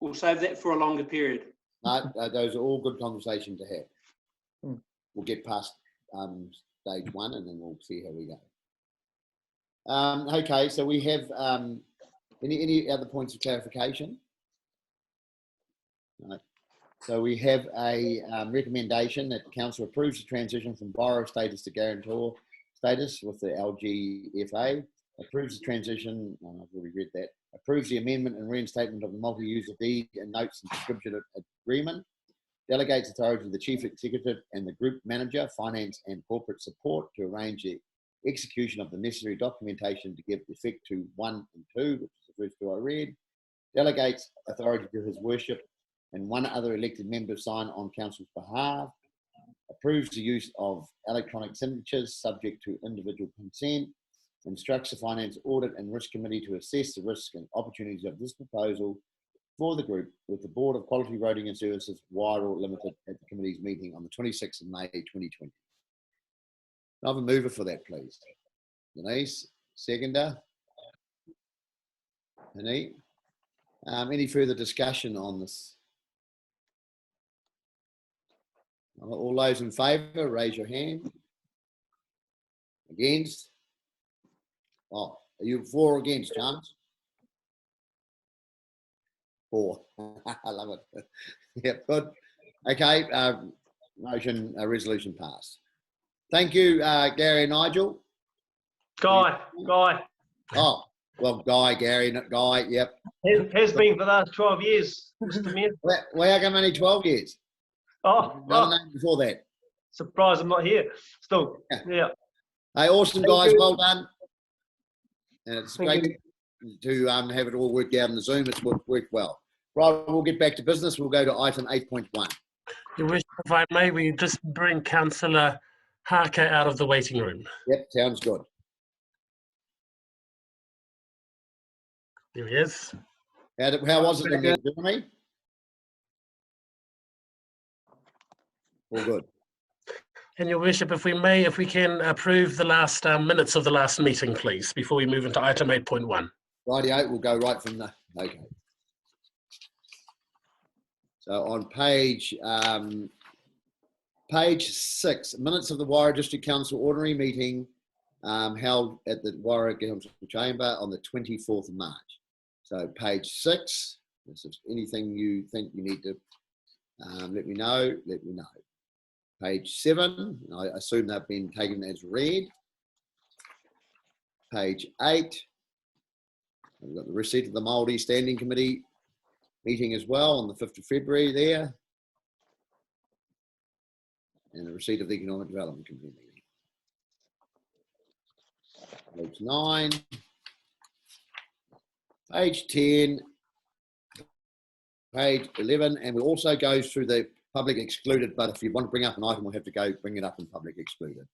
We'll save that for a longer period. Those are all good conversations to have. We'll get past stage one and then we'll see how we go. Okay, so we have any other points of clarification? No. So we have a recommendation that the council approves the transition from borrower status to guarantor status with the LGFA, approves the transition, I've already read that, approves the amendment and reinstatement of the multi-user deed and notes and subscription agreement, delegates authority to the chief executive and the group manager, finance and corporate support to arrange the execution of the necessary documentation to give effect to 1 and 2, which is the first two I read, delegates authority to his worship and one other elected member sign on council's behalf, approves the use of electronic signatures subject to individual consent, instructs the Finance Audit and Risk Committee to assess the risks and opportunities of this proposal, for the group with the Board of Quality Roading and Services, Wairoa Limited, at the committee's meeting on the 26th of May 2020. I have a mover for that, please. Denise, seconder. Any further discussion on this? All those in favour, raise your hand. Against? Oh, are you for or against, James? For. I love it. Yep, good. Okay, resolution passed. Thank you, Gary and Nigel. Guy. Oh, well, Gary, not Guy, yep. Has been for the last 12 years, Mr. Mayor. Well, how come only 12 years? Another name before that. Surprised I'm not here still. Yeah. Hey, awesome, guys. Well done. And it's Thank great to have it all worked out in the Zoom. It's worked well. Right, we'll get back to business. We'll go to item 8.1. Your Worship, if I may, we just bring Councillor Harker out of the waiting room. Yep, sounds good. There he is. How was it in there, Jeremy? All good. And Your Worship, if we may, if we can approve the last minutes of the last meeting, please, before we move into item 8.1. Rightio, we'll go right from the, okay. So on page 6, minutes of the Wairoa District Council ordinary meeting held at the Wairoa Council Chamber on the 24th of March. So page 6, if there's anything you think you need to let me know, let me know. Page 7, I assume they've been taken as read. Page 8, we've got the receipt of the Māori Standing Committee meeting as well on the 5th of February there. And the receipt of the Economic Development Committee meeting. Page 9. Page 10. Page 11. And we'll also go through the public excluded, but if you want to bring up an item, we'll have to go bring it up in public excluded.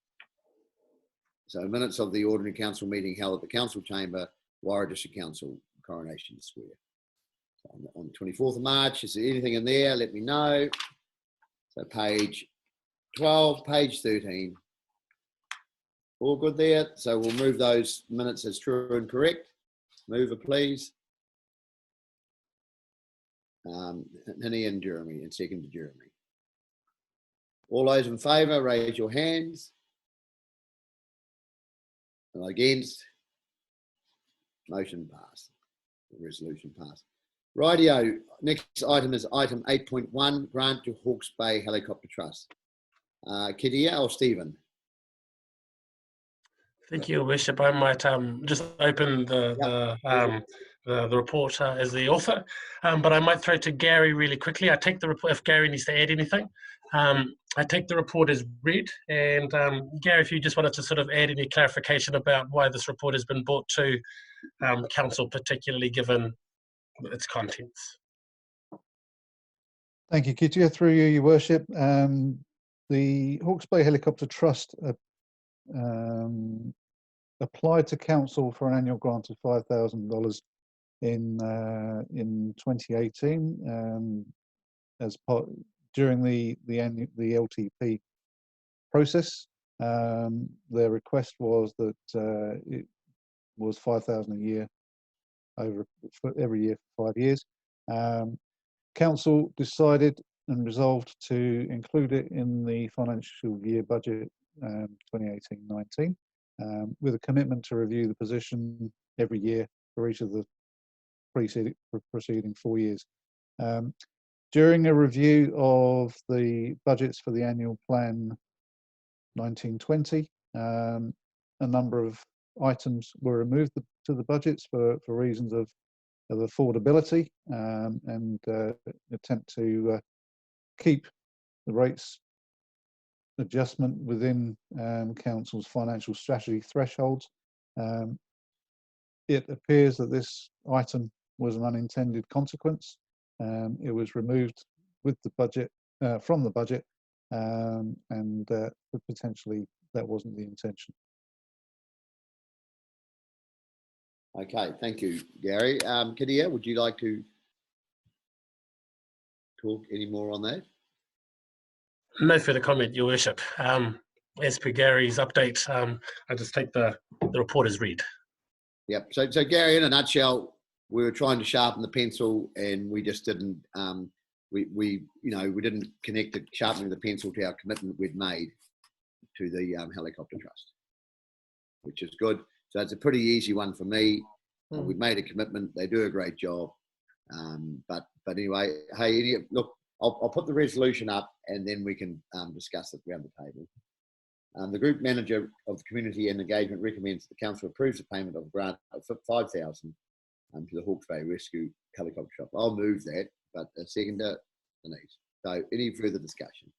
So minutes of the ordinary council meeting held at the council chamber, Wairoa District Council, Coronation Square. So on the 24th of March, is there anything in there? Let me know. So page 12, page 13. All good there. So we'll move those minutes as true and correct. Mover, please. Hinny and Jeremy, and second to Jeremy. All those in favour, raise your hands. And against? Motion passed. Resolution passed. Rightio, next item is item 8.1, grant to Hawke's Bay Helicopter Trust. Kidia or Stephen? Thank you, Your Worship. I might just open the report as the author, but I might throw to Gary really quickly. I take the report, if Gary needs to add anything. I take the report as read, and Gary, if you just wanted to sort of add any clarification about why this report has been brought to Council, particularly given its contents. Thank you, Kitia. Through you, Your Worship. The Hawke's Bay Helicopter Trust applied to Council for an annual grant of $5,000 in 2018 as part during the LTP process. Their request was that it was $5,000 a year for every year for 5 years. Council decided and resolved to include it in the financial year budget 2018-19 with a commitment to review the position every year for each of the preceding 4 years. During a review of the budgets for the annual plan 1920, a number of items were removed to the budgets for reasons of affordability and attempt to keep the rates adjustment within Council's financial strategy thresholds. It appears that this item was an unintended consequence. It was removed with the budget, from the budget, and potentially that wasn't the intention. Okay, thank you, Gary. Kidia, would you like to talk any more on that? No further comment, Your Worship. As per Gary's update, I just take the report as read. Yep. So Gary, in a nutshell, we were trying to sharpen the pencil, and we just didn't. We didn't connect the sharpening the pencil to our commitment we'd made to the helicopter trust, which is good. So it's a pretty easy one for me. We've made a commitment. They do a great job. But anyway, hey, look, I'll put the resolution up, and then we can discuss it around the table. The Group Manager of Community and Engagement recommends that the Council approves the payment of a grant of $5,000 to the Hawke's Bay Rescue Helicopter Shop. I'll move that, but a seconder, Denise. So any further discussion?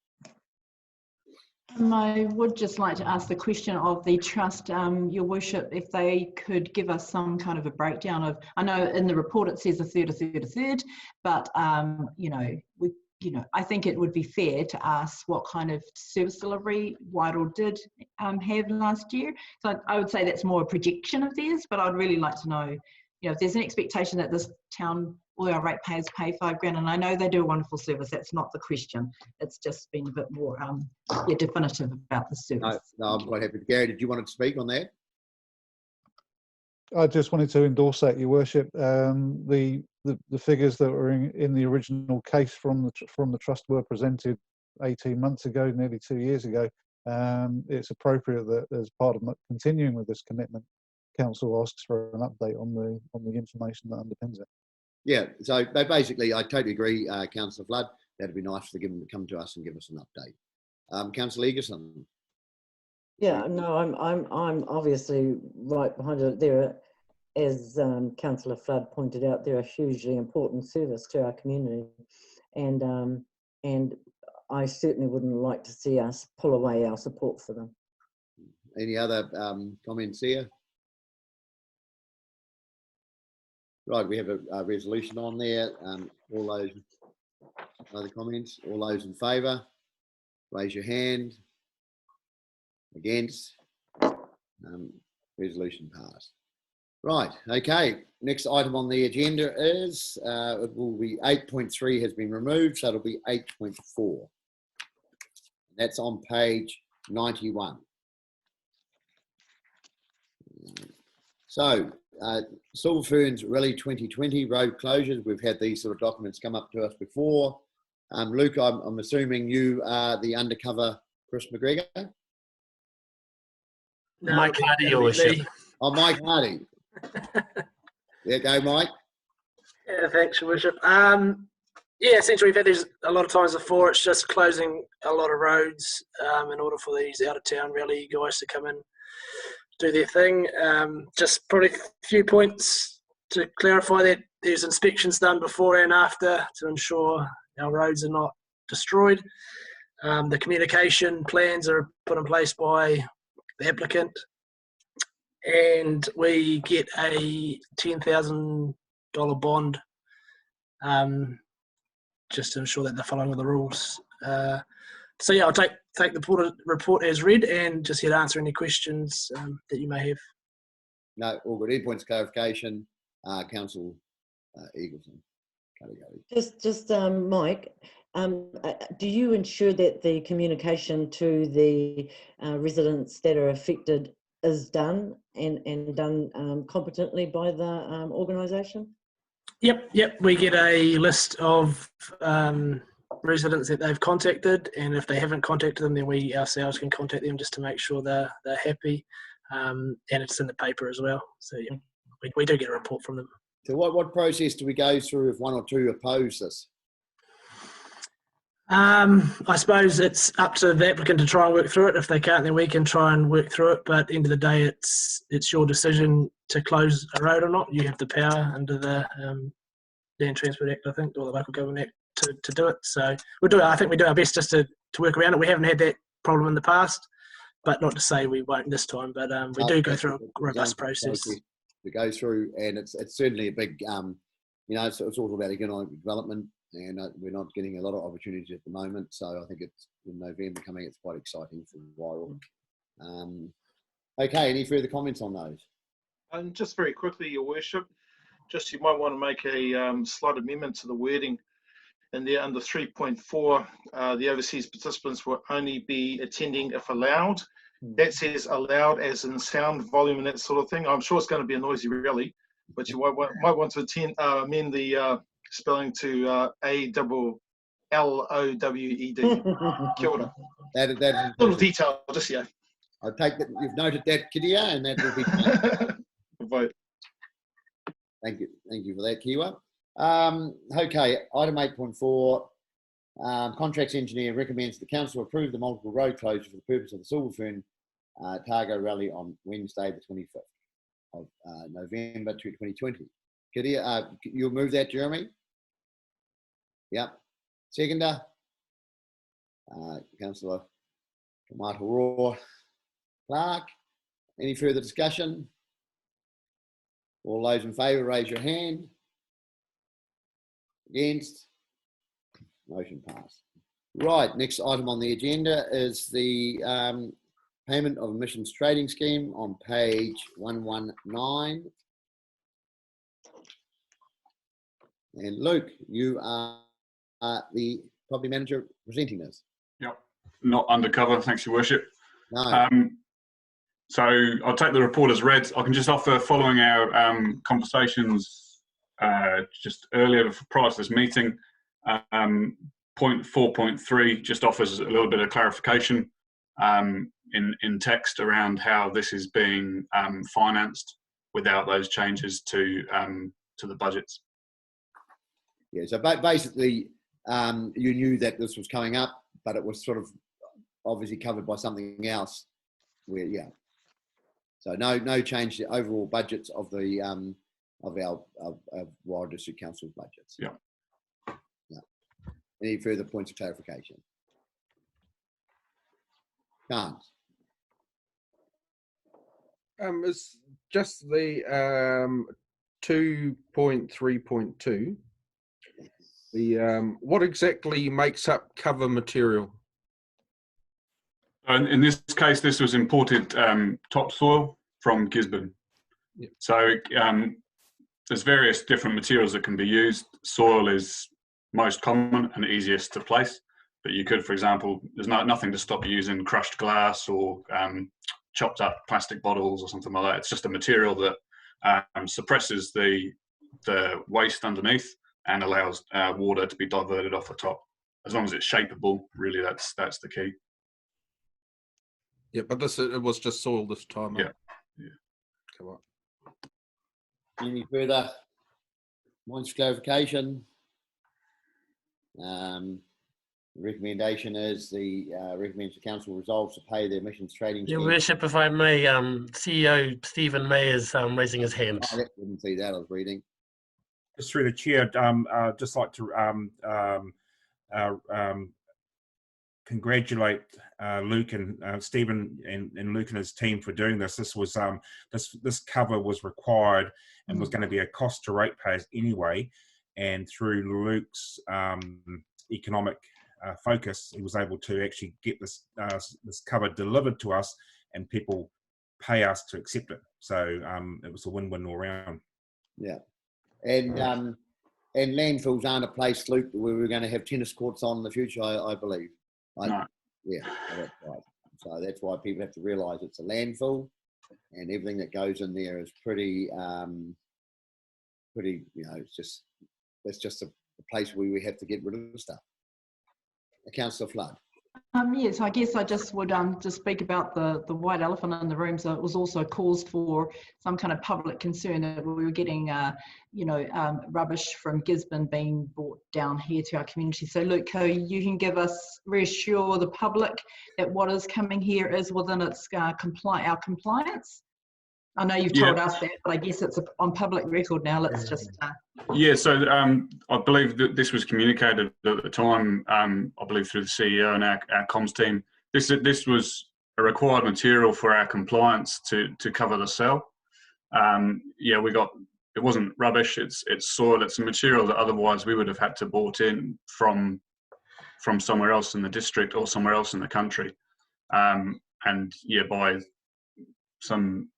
I would just like to ask the question of the trust, Your Worship, if they could give us some kind of a breakdown of, I know in the report it says a third, but I think it would be fair to ask what kind of service delivery Wairoa did have last year. So I would say that's more a projection of theirs, but I'd really like to know, if there's an expectation that this town, all our ratepayers pay $5,000, and I know they do a wonderful service. That's not the question. It's just been a bit more definitive about the service. No, I'm quite happy. Gary, did you want to speak on that? I just wanted to endorse that, Your Worship. The figures that were in the original case from the trust were presented 18 months ago, nearly 2 years ago. It's appropriate that as part of continuing with this commitment, Council asks for an update on the information that underpins it. Yeah, so they basically, I totally agree, Councillor Flood. That'd be nice for them to come to us and give us an update. Councillor Egerson. Yeah, no, I'm obviously right behind it. There, as Councillor Flood pointed out, they're a hugely important service to our community, and I certainly wouldn't like to see us pull away our support for them. Any other comments here? Right, we have a resolution on there. All those other comments, all those in favour, raise your hand. Against, resolution passed. Right, okay, next item on the agenda is, it will be 8.3 has been removed, so it'll be 8.4. That's on page 91. So, Silver Ferns Rally 2020 road closures. We've had these sort of documents come up to us before. Luke, I'm assuming you are the undercover Chris McGregor? No, Mike Hardy, Your Worship. Oh, Mike Hardy. There go, Mike. Yeah, thanks, Your Worship. Yeah, essentially we've had these a lot of times before. It's just closing a lot of roads in order for these out-of-town rally guys to come in, do their thing. Just probably a few points to clarify that there's inspections done before and after to ensure our roads are not destroyed. The communication plans are put in place by the applicant, and we get a $10,000 bond just to ensure that they're following the rules. So yeah, I'll take the report as read and just here to answer any questions that you may have. No, all good. Any points of clarification, Council Eagleton. Just Mike, do you ensure that the communication to the residents that are affected is done and done competently by the organisation? Yep. We get a list of residents that they've contacted, and if they haven't contacted them, then we ourselves can contact them just to make sure they're happy, and it's in the paper as well. So yeah, we do get a report from them. So what process do we go through if one or two oppose this? I suppose it's up to the applicant to try and work through it. If they can't, then we can try and work through it. But at the end of the day, it's your decision to close a road or not. You have the power under the Land Transport Act, I think, or the Local Government Act to do it. So I think we do our best just to work around it. We haven't had that problem in the past, but not to say we won't this time. But we do go through a robust process. To go through, and it's certainly a big, it's all about economic development, and we're not getting a lot of opportunities at the moment. So I think it's in November coming. It's quite exciting for Wairoa. Okay, any further comments on those? Just very quickly, Your Worship, just you might want to make a slight amendment to the wording and there under 3.4, the overseas participants will only be attending if allowed. That says allowed as in sound, volume, and that sort of thing. I'm sure it's going to be a noisy rally, but you might want to amend the spelling to A-double-L-O-W-E-D. Kia ora. That Little detail, just yeah. I take that you've noted that, Kidia, and that will be Vote. Thank you for that, Kiwa. Okay, item 8.4. Contracts engineer recommends the council approve the multiple road closure for the purpose of the Silver Fern Targo Rally on Wednesday, the 25th of November 2020. Kidia, you'll move that, Jeremy? Yep. Seconder, Councillor Wairoa Clark. Any further discussion? All those in favour, raise your hand. Against? Motion passed. Right, next item on the agenda is the payment of emissions trading scheme on page 119. And Luke, you are the property manager presenting this. Yep, not undercover, thanks your worship. No. So I'll take the report as read. I can just offer, following our conversations just earlier prior to this meeting, point 4.3 just offers a little bit of clarification in text around how this is being financed without those changes to the budgets. Yeah, so basically you knew that this was coming up, but it was sort of obviously covered by something else. Where so no change to overall budgets of the of our Wairoa District Council budgets. Yeah. Yeah. Any further points of clarification? Can't. It's just the 2.3.2. The what exactly makes up cover material? In this case, this was imported topsoil from Gisborne. Yep. So there's various different materials that can be used. Soil is most common and easiest to place, but you could, for example, there's nothing to stop you using crushed glass or chopped up plastic bottles or something like that. It's just a material that suppresses the waste underneath and allows water to be diverted off the top. As long as it's shapeable, really, that's the key. Yeah, but it was just soil this time. Yeah. Yeah. Come on. Any further points of clarification? The recommendation is recommends the council resolves to pay the emissions trading scheme. Your worship, if I may, CEO Stephen May is raising his hand. I didn't see that, I was reading. Just through the chair, just like to congratulate Luke and Stephen and Luke and his team for doing this. This was this cover was required and was going to be a cost to ratepayers anyway. And through Luke's economic focus, he was able to actually get this this cover delivered to us, and people pay us to accept it. So it was a win-win all around. Yeah, and landfills aren't a place, Luke, where we're going to have tennis courts on in the future, I believe. No. Yeah, that's right. So that's why people have to realise it's a landfill, and everything that goes in there is pretty, pretty. You know, that's just a place where we have to get rid of the stuff. Councillor Flood. Yes, I guess I just would just speak about the white elephant in the room. So it was also cause for some kind of public concern that we were getting, rubbish from Gisborne being brought down here to our community. So Luke, you can reassure the public that what is coming here is within its our compliance. I know you've told us that, but I guess it's on public record now. Let's just. Yeah, so I believe that this was communicated at the time, I believe through the CEO and our comms team. This was a required material for our compliance to cover the cell. It wasn't rubbish, it's soil, it's a material that otherwise we would have had to bought in from somewhere else in the district or somewhere else in the country. By some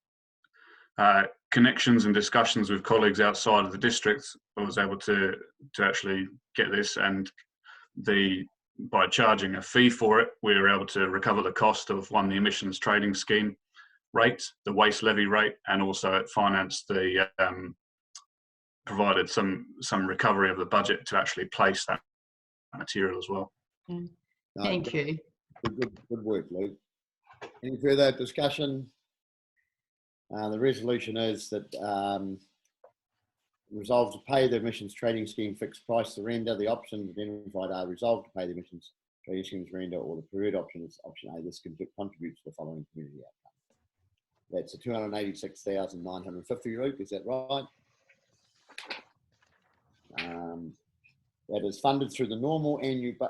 connections and discussions with colleagues outside of the district, I was able to actually get this, and by charging a fee for it, we were able to recover the cost of the emissions trading scheme rate, the waste levy rate, and also it financed the provided some recovery of the budget to actually place that material as well. Thank you. Good work, Luke. Any further discussion? The resolution is that resolved to pay the emissions trading scheme fixed price surrender. The options identified are resolved to pay the emissions trading scheme surrender, or the preferred option is option A. This contributes to the following community outcome. That's a 286,950, Luke, is that right? That is funded through the normal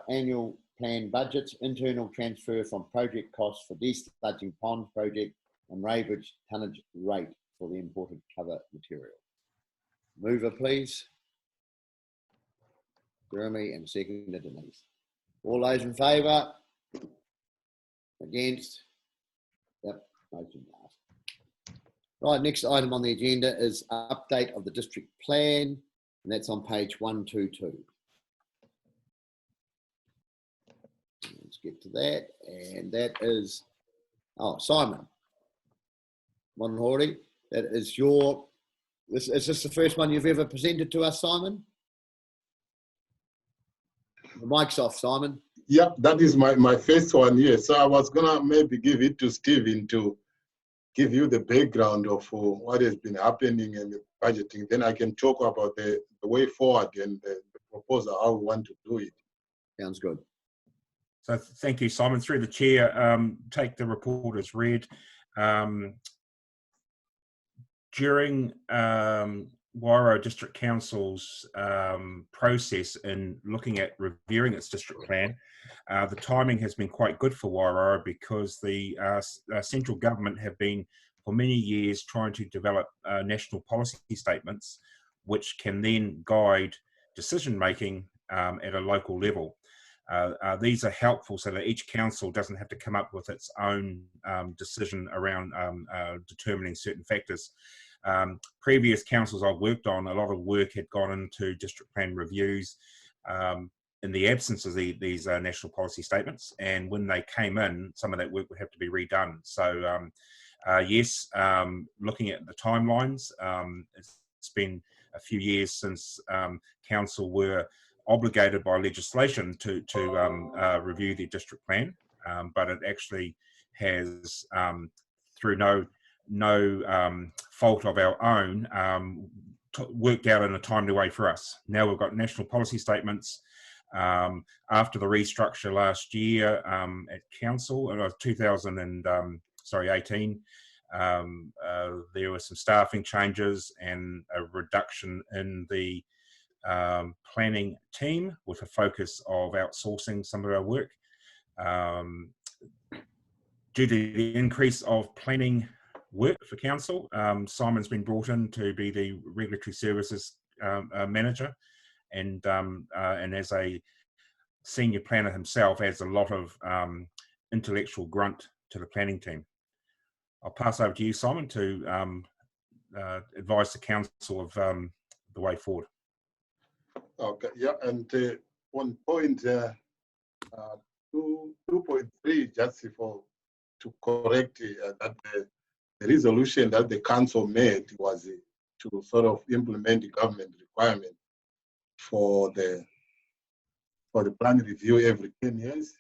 annual plan budgets, internal transfer from project costs for desludging pond project, and Raybridge tonnage rate for the imported cover material. Mover, please. Jeremy, and seconder Denise. All those in favour? Against? Yep, motion passed. Right, next item on the agenda is update of the district plan, and that's on page 122. Let's get to that, and that is, Simon Monhori, that is your, is this the first one you've ever presented to us, Simon? The mic's off, Simon. Yeah, that is my first one here. So I was gonna maybe give it to Stephen to give you the background of what has been happening and the budgeting. Then I can talk about the way forward and the proposal, how we want to do it. Sounds good. So thank you, Simon. Through the chair, take the report as read. During Wairoa District Council's process in looking at reviewing its district plan, the timing has been quite good for Wairoa because the central government have been for many years trying to develop national policy statements which can then guide decision making at a local level. These are helpful so that each council doesn't have to come up with its own decision around determining certain factors. Previous councils I've worked on, a lot of work had gone into district plan reviews in the absence of these national policy statements, and when they came in, some of that work would have to be redone. So yes, looking at the timelines, it's been a few years since council were obligated by legislation to review their district plan, but it actually has, through no fault of our own, worked out in a timely way for us. Now we've got national policy statements. After the restructure last year at council, 2018, there were some staffing changes and a reduction in the planning team with a focus of outsourcing some of our work. Due to the increase of planning work for council, Simon's been brought in to be the regulatory services manager, and as a senior planner himself adds a lot of intellectual grunt to the planning team. I'll pass over to you, Simon, to advise the council of the way forward. Okay, yeah, and one point, 2.3, just to correct that the resolution that the council made was to sort of implement the government requirement for the plan review every 10 years.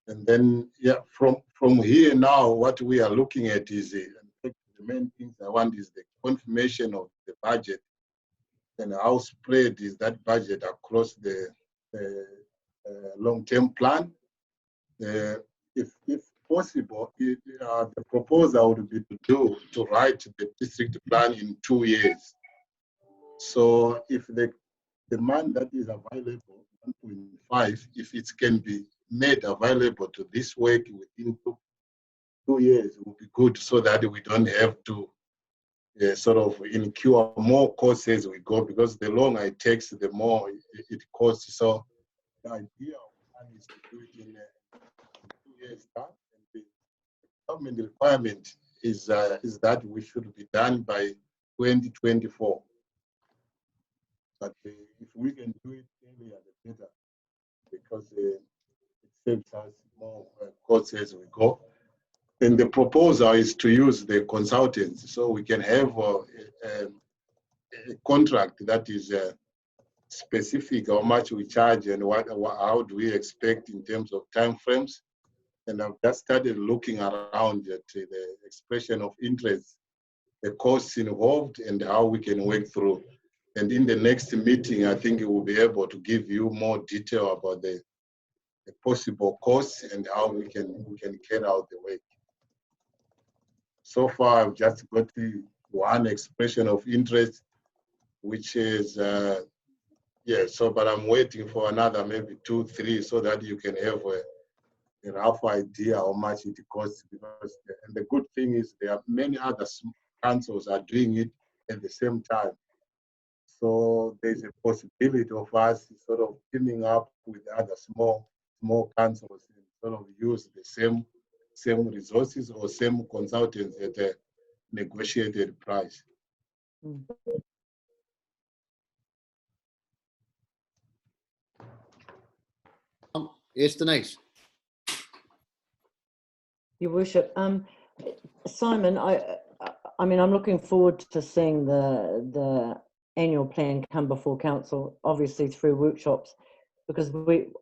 And then, yeah, from here now, what we are looking at is the main things I want is the confirmation of the budget and how spread is that budget across the long-term plan. If possible, the proposal would be to write the district plan in 2 years. So if the demand that is available, 1.5, if it can be made available to this work within 2 years, it would be good so that we don't have to sort of incur more costs as we go, because the longer it takes, the more it costs. So the idea of plan is to do it in 2 years' time. And the government requirement is that we should be done by 2024. But if we can do it earlier, the better, because it saves us more costs as we go. And the proposal is to use the consultants, so we can have a contract that is specific how much we charge and how do we expect in terms of time frames. And I've just started looking around at the expression of interest, the costs involved, and how we can work through. And in the next meeting, I think we will be able to give you more detail about the possible costs and how we can carry out the work. So far, I've just got one expression of interest, which is, but I'm waiting for another maybe 2, 3, so that you can have a rough idea how much it costs. Because, and the good thing is there are many other councils are doing it at the same time. So there's a possibility of us sort of teaming up with other small councils and sort of use the same resources or same consultants at a negotiated price. Yes, Denise. Your Worship, Simon, I mean, I'm looking forward to seeing the annual plan come before council, obviously through workshops, because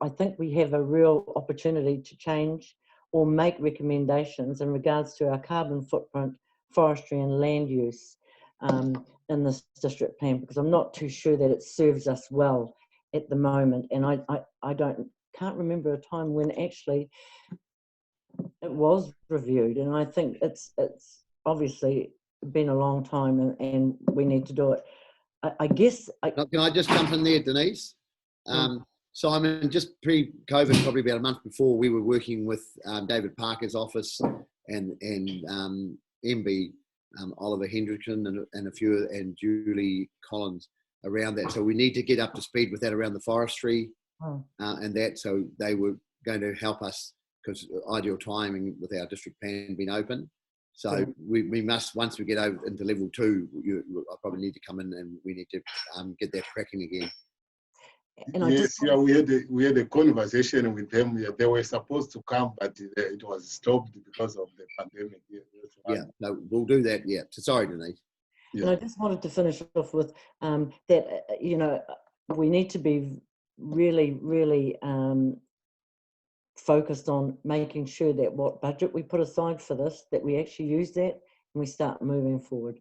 I think we have a real opportunity to change or make recommendations in regards to our carbon footprint, forestry and land use in this district plan, because I'm not too sure that it serves us well at the moment. And I can't remember a time when actually it was reviewed, and I think it's obviously been a long time, and we need to do it. I guess. Can I just jump in there, Denise? Simon, just pre-COVID, probably about a month before, we were working with David Parker's office and MB Oliver Hendrickson and a few, and Julie Collins around that. So we need to get up to speed with that around the forestry and that. So they were going to help us, because ideal timing with our district plan being open. So we must, once we get over into level 2, I probably need to come in and we need to get that cracking again. And we had a conversation with them. Yeah, they were supposed to come, but it was stopped because of the pandemic. No, we'll do that. Yeah, sorry, Denise. And I just wanted to finish off with that. You know, we need to be really, really focused on making sure that what budget we put aside for this, that we actually use that and we start moving forward.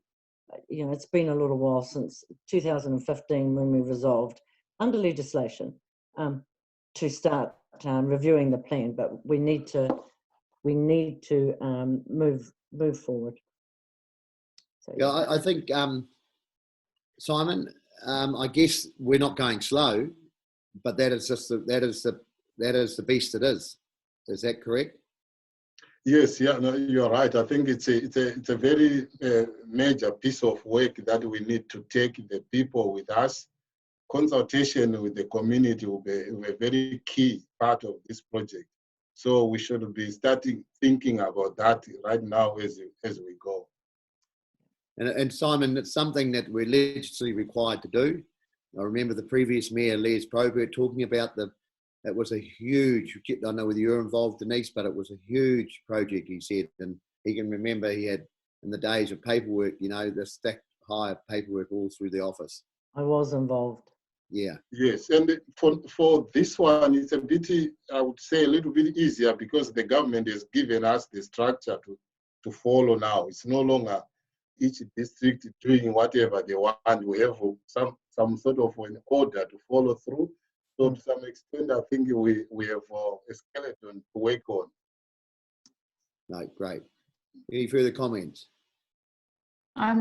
You know, it's been a little while since 2015 when we resolved under legislation to start reviewing the plan, but we need to move forward. So, yeah, I think Simon, I guess we're not going slow, but that is the beast it is. Is that correct? Yes, yeah, no, you're right. I think it's a very major piece of work that we need to take the people with us. Consultation with the community will be a very key part of this project. So we should be starting thinking about that right now as we go. And Simon, it's something that we're legislatively required to do. I remember the previous mayor, Les Probert, talking about it was a huge, I don't know whether you're involved, Denise, but it was a huge project, he said. And he can remember he had, in the days of paperwork, you know, the stacked high paperwork all through the office. I was involved. Yeah. Yes, and for this one, it's a bit, I would say, a little bit easier because the government has given us the structure to follow now. It's no longer each district doing whatever they want. We have some sort of an order to follow through. So to some extent, I think we have a skeleton to work on. No, great. Any further comments?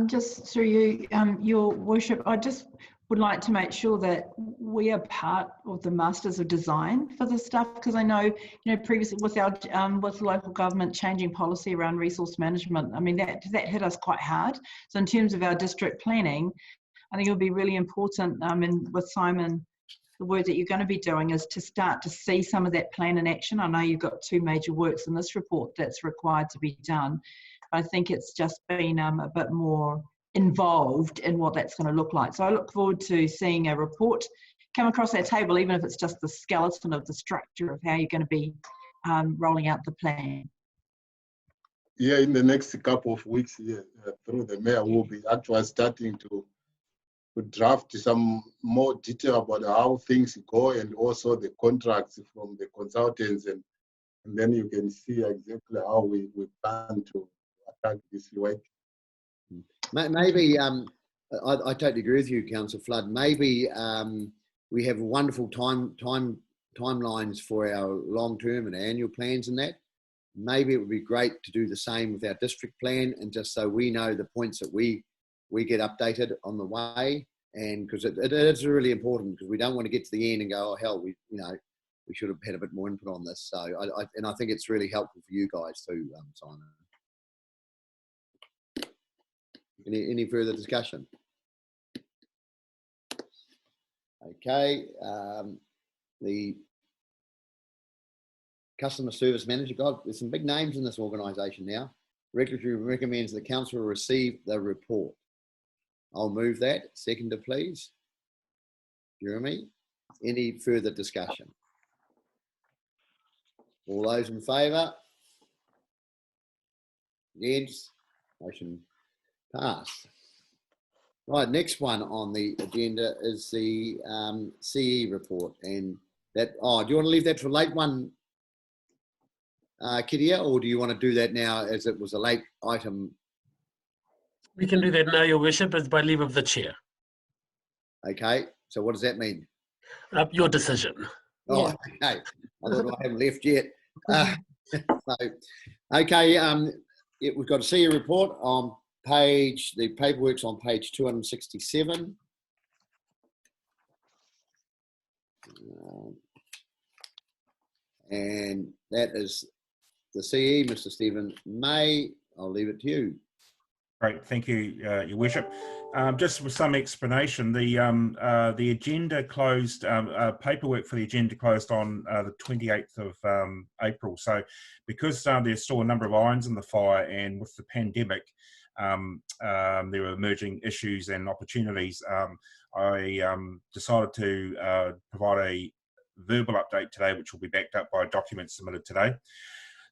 Just through you, Your Worship, I just would like to make sure that we are part of the Masters of Design for this stuff, because I know, you know, previously with our with local government changing policy around resource management, I mean that hit us quite hard. So in terms of our district planning, I think it would be really important. And with Simon, the work that you're going to be doing is to start to see some of that plan in action. I know you've got 2 major works in this report that's required to be done. I think it's just been a bit more involved in what that's going to look like. So I look forward to seeing a report come across our table, even if it's just the skeleton of the structure of how you're going to be rolling out the plan. Yeah, in the next couple of weeks, through the mayor, we'll be actually starting to draft some more detail about how things go, and also the contracts from the consultants, and then you can see exactly how we plan to attack this work. Maybe, I totally agree with you, Councillor Flood. Maybe we have wonderful timelines for our long-term and annual plans and that. Maybe it would be great to do the same with our district plan, and just so we know the points that we get updated on the way, and because it is really important, because we don't want to get to the end and go, oh hell, we should have had a bit more input on this. So I think it's really helpful for you guys too, Simon. Any further discussion? Okay, the Customer Service Manager, God, there's some big names in this organisation now. Regulatory recommends the council will receive the report. I'll move that. Seconder, please. Jeremy, any further discussion? All those in favour? Against? Motion passed. Right, next one on the agenda is the CE report, and that. Oh, do you want to leave that for a late one, Kidia, or do you want to do that now as it was a late item? We can do that now, Your Worship, as by leave of the chair. Okay, so what does that mean? Your decision. Oh, okay. I thought I haven't left yet. Okay, we've got a CE report on the paperwork's on page 267. And that is the CE, Mr. Stephen May. I'll leave it to you. Great, thank you, Your Worship. Just with some explanation, the agenda closed, paperwork for the agenda closed on the 28th of April. So because there's still a number of irons in the fire, and with the pandemic, there were emerging issues and opportunities, I decided to provide a verbal update today, which will be backed up by documents submitted today.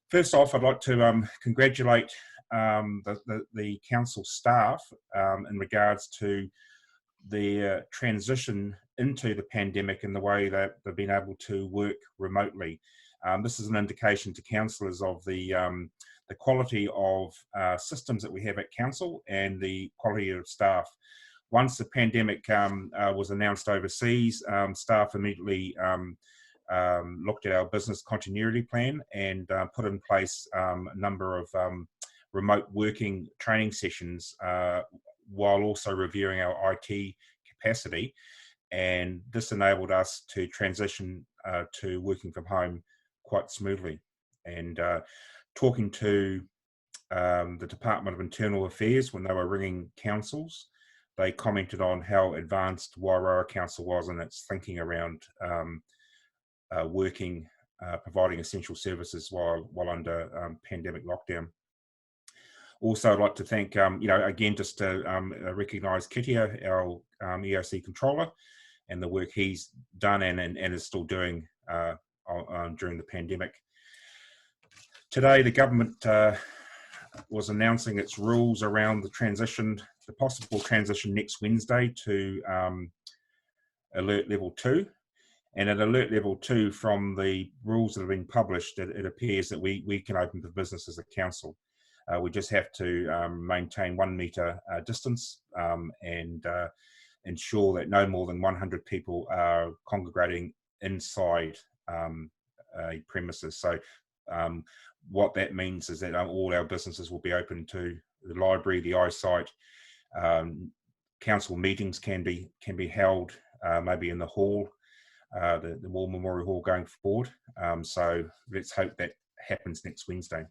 First off, I'd like to congratulate the council staff in regards to their transition into the pandemic and the way that they've been able to work remotely. This is an indication to councillors of the quality of systems that we have at council and the quality of staff. Once the pandemic was announced overseas, staff immediately looked at our business continuity plan and put in place a number of remote working training sessions while also reviewing our IT capacity. And this enabled us to transition to working from home quite smoothly. And talking to the Department of Internal Affairs when they were ringing councils, they commented on how advanced Wairoa Council was in its thinking around working, providing essential services while under pandemic lockdown. Also, I'd like to thank, again, just to recognise Kitia, our EOC controller, and the work he's done and is still doing during the pandemic. Today, the government was announcing its rules around the possible transition next Wednesday to Alert Level 2. And at Alert Level 2, from the rules that have been published, it appears that we can open for business as a council. We just have to maintain 1 metre distance and ensure that no more than 100 people are congregating inside a premises. So what that means is that all our businesses will be open to the library, the eyesight. Council meetings can be held maybe in the hall, the War Memorial Hall going forward. So let's hope that happens next Wednesday.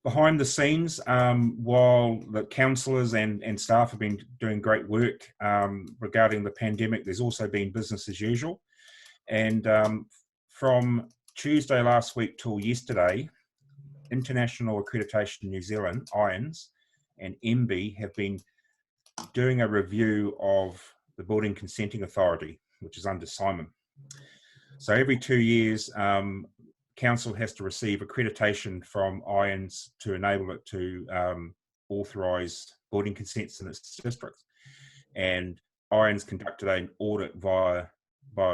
Behind the scenes, while the councillors and staff have been doing great work regarding the pandemic, there's also been business as usual. And from Tuesday last week till yesterday, International Accreditation New Zealand, IANZ, and MB have been doing a review of the Building Consenting Authority, which is under Simon. So every 2 years, council has to receive accreditation from IONS to enable it to authorise building consents in its district. And IONS conducted an audit via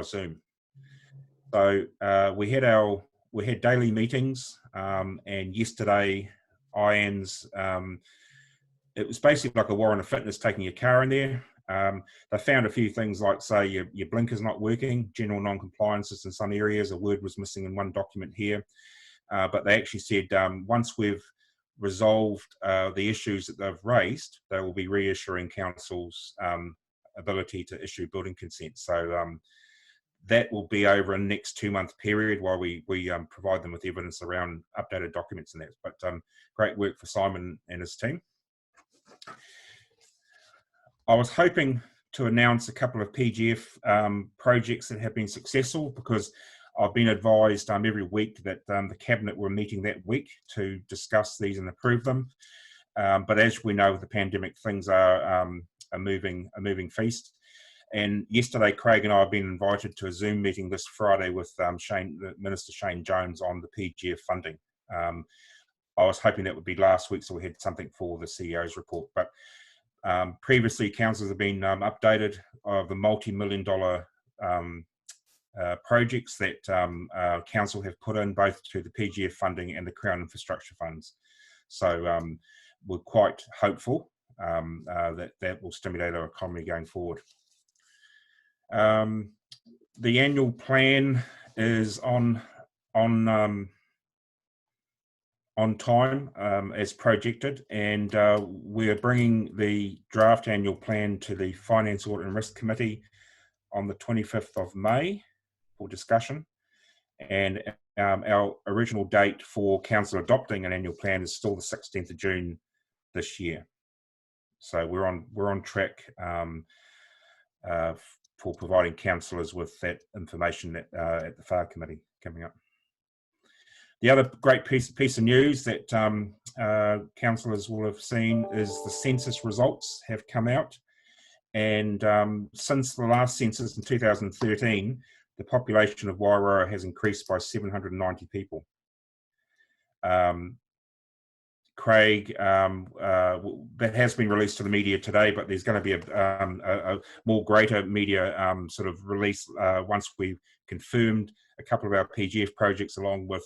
Zoom. So we had daily meetings, and yesterday IONS, it was basically like a warrant of fitness, taking your car in there. They found a few things like, say, your blinker's not working, general non-compliances in some areas, a word was missing in one document here. But they actually said once we've resolved the issues that they've raised, they will be reissuing council's ability to issue building consent. So that will be over a next 2-month period while we provide them with evidence around updated documents and that. But great work for Simon and his team. I was hoping to announce a couple of PGF projects that have been successful, because I've been advised every week that the Cabinet were meeting that week to discuss these and approve them. But as we know, with the pandemic, things are a moving feast. And yesterday, Craig and I have been invited to a Zoom meeting this Friday with Minister Shane Jones on the PGF funding. I was hoping that would be last week, so we had something for the CEO's report. But previously, councils have been updated of the multi-million-dollar projects that council have put in, both to the PGF funding and the Crown infrastructure funds. So we're quite hopeful that will stimulate our economy going forward. The annual plan is on time as projected, and we're bringing the draft annual plan to the Finance, Audit and Risk Committee on the 25th of May for discussion. And our original date for council adopting an annual plan is still the 16th of June this year. So we're on track for providing councillors with that information at the FAR committee coming up. The other great piece of news that councillors will have seen is the census results have come out. And since the last census in 2013, the population of Wairoa has increased by 790 people. Craig, that has been released to the media today, but there's going to be a more greater media sort of release once we've confirmed a couple of our PGF projects, along with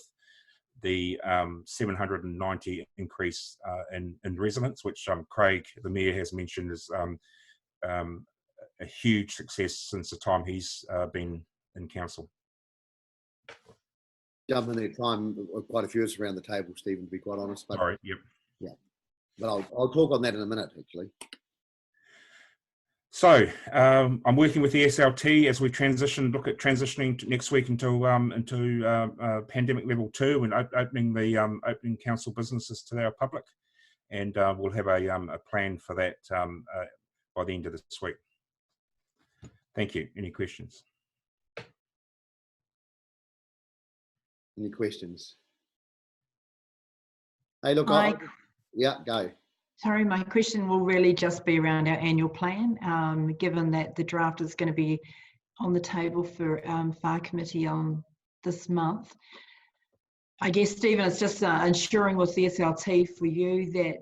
the 790 increase in residents, which Craig, the Mayor, has mentioned is a huge success since the time he's been in council. Jumping in time, quite a few of us around the table, Stephen, to be quite honest. But, sorry, yep. Yeah, but I'll talk on that in a minute, actually. So I'm working with the SLT as we look at transitioning next week into pandemic level 2 and opening council businesses to our public, and we'll have a plan for that by the end of this week. Thank you. Any questions? Any questions? Hey, look, yeah, go. Sorry, my question will really just be around our annual plan, given that the draft is going to be on the table for FAR committee on this month. I guess, Stephen, it's just ensuring with the SLT for you that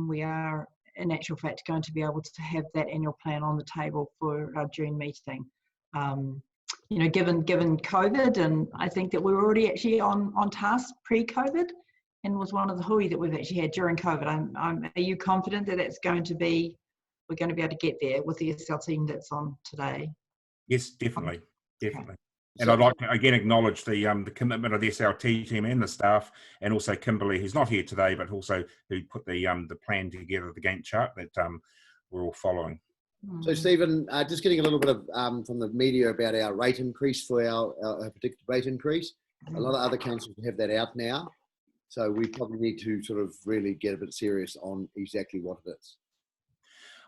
we are, in actual fact, going to be able to have that annual plan on the table for our June meeting. You know, given COVID, and I think that we were already actually on task pre-COVID, and was one of the hui that we've actually had during COVID. Are you confident that we're going to be able to get there with the SL team that's on today? Yes, definitely. And I'd like to again acknowledge the commitment of the SLT team and the staff, and also Kimberly, who's not here today, but also who put the plan together, the Gantt chart that we're all following. So, Stephen, just getting a little bit of from the media about our rate increase for our predicted rate increase. A lot of other councils have that out now, so we probably need to sort of really get a bit serious on exactly what it is.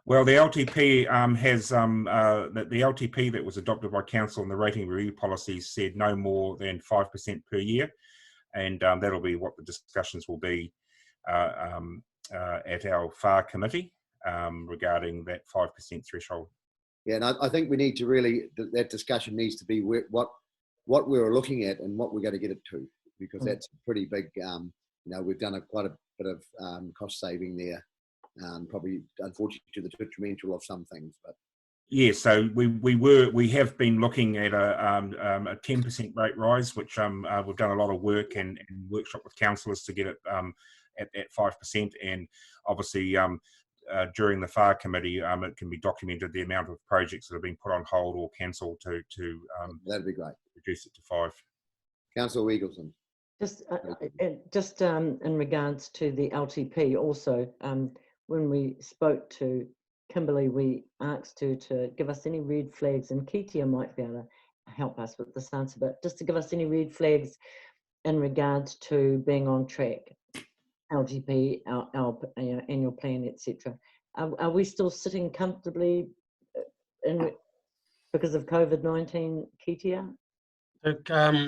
Well, the LTP has the LTP that was adopted by council and the rating review policies said no more than 5% per year, and that'll be what the discussions will be at our FAR committee regarding that 5% threshold. Yeah, and I think we need to really, that discussion needs to be what we're looking at and what we're going to get it to, because that's pretty big. You know, we've done quite a bit of cost saving there, probably unfortunately to the detrimental of some things. But yeah, so we have been looking at a 10% rate rise, which we've done a lot of work and workshop with councillors to get it at 5%, and obviously during the FAR committee, it can be documented the amount of projects that have been put on hold or cancelled to that'd be great. Reduce it to 5. Councillor Eagleson. Just in regards to the LTP also, when we spoke to Kimberly, we asked her to give us any red flags, and Ketia might be able to help us with this answer, but just to give us any red flags in regards to being on track, LTP, our annual plan, etc. Are we still sitting comfortably because of COVID-19, Ketia?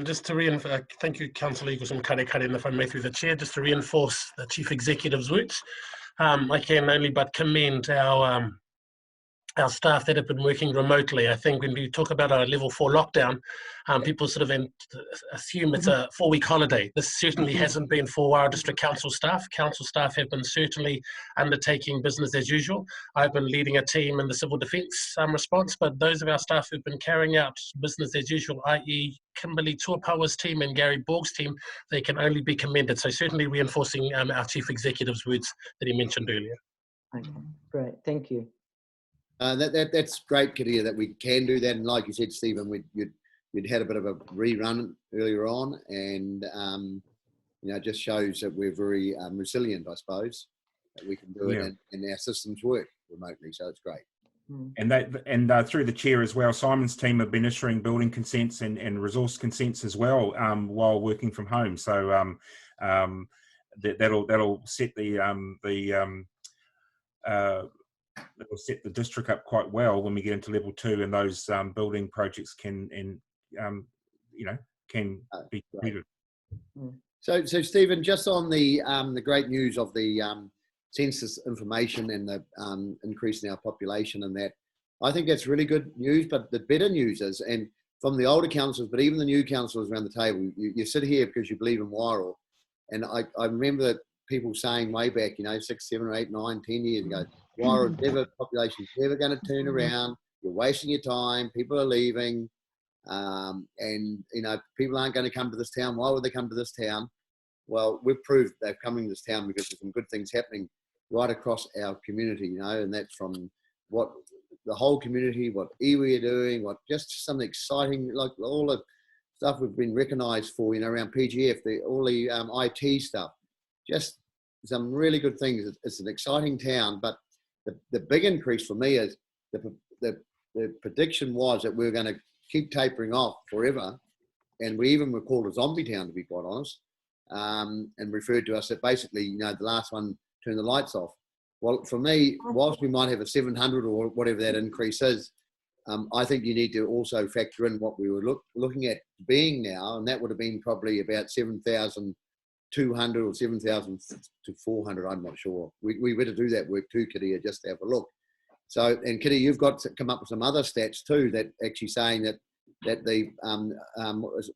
Just to reinforce, thank you, Councillor Eagleson, and if I may through the chair, just to reinforce the Chief Executive's words. I can only but commend our staff that have been working remotely. I think when we talk about a level 4 lockdown, people sort of assume it's a 4-week holiday. This certainly hasn't been for our district council staff. Council staff have been certainly undertaking business as usual. I've been leading a team in the civil defence response, but those of our staff who've been carrying out business as usual, i.e. Kimberly Tuapawa's team and Gary Borg's team, they can only be commended. So certainly reinforcing our Chief Executive's words that he mentioned earlier. Okay, great, thank you. That's great, Kadia, that we can do that. And like you said, Stephen, you'd had a bit of a rerun earlier on, and you know, it just shows that we're very resilient, I suppose, that we can do it, and our systems work remotely. So it's great. And through the chair as well, Simon's team have been issuing building consents and resource consents as well while working from home. So that'll set it'll set the district up quite well when we get into level 2, and those building projects can be completed. So Stephen, just on the great news of the census information and the increase in our population and that, I think that's really good news. But the better news is, and from the older councillors, but even the new councillors around the table, you sit here because you believe in Wairoa, and I remember that people saying way back, 6, 7, 8, 9, 10 years ago, Wairoa population's never going to turn around. You're wasting your time. People are leaving, and people aren't going to come to this town. Why would they come to this town? Well, we've proved they're coming to this town because there's some good things happening right across our community, and that's from what the whole community, what iwi are doing, what just something exciting, like all the stuff we've been recognised for, around PGF, all the IT stuff, just some really good things. It's an exciting town, but the big increase for me is the prediction was that we were going to keep tapering off forever, and we even were called a zombie town, to be quite honest, and referred to us that basically, the last one turned the lights off. Well, for me, whilst we might have a 700 or whatever that increase is, I think you need to also factor in what we were looking at being now, and that would have been probably about 7,200 or 7,400. I'm not sure. We better do that work too, Kitty, just to have a look. So, and Kitty, you've got to come up with some other stats too that actually saying that the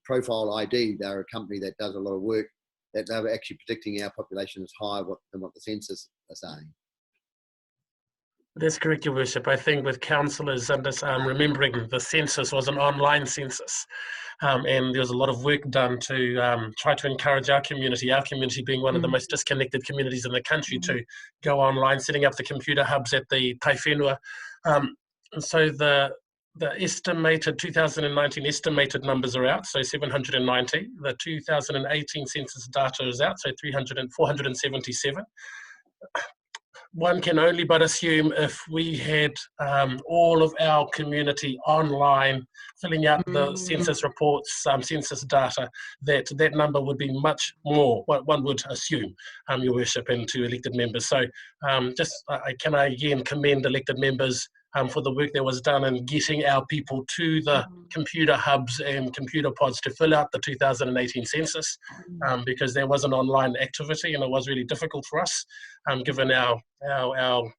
Profile ID, they're a company that does a lot of work, that they're actually predicting our population is higher than what the census are saying. That's correct, Your Worship. I think with councillors and remembering the census was an online census, and there was a lot of work done to try to encourage our community being one of the most disconnected communities in the country, to go online, setting up the computer hubs at the Taiwhenua. And so the estimated 2019 estimated numbers are out, so 790. The 2018 census data is out, so 477. One can only but assume if we had all of our community online filling out the census reports, census data, that number would be much more, what one would assume, Your Worship, and to elected members. So I again commend elected members for the work that was done in getting our people to the computer hubs and computer pods to fill out the 2018 census, because there was an online activity and it was really difficult for us, given the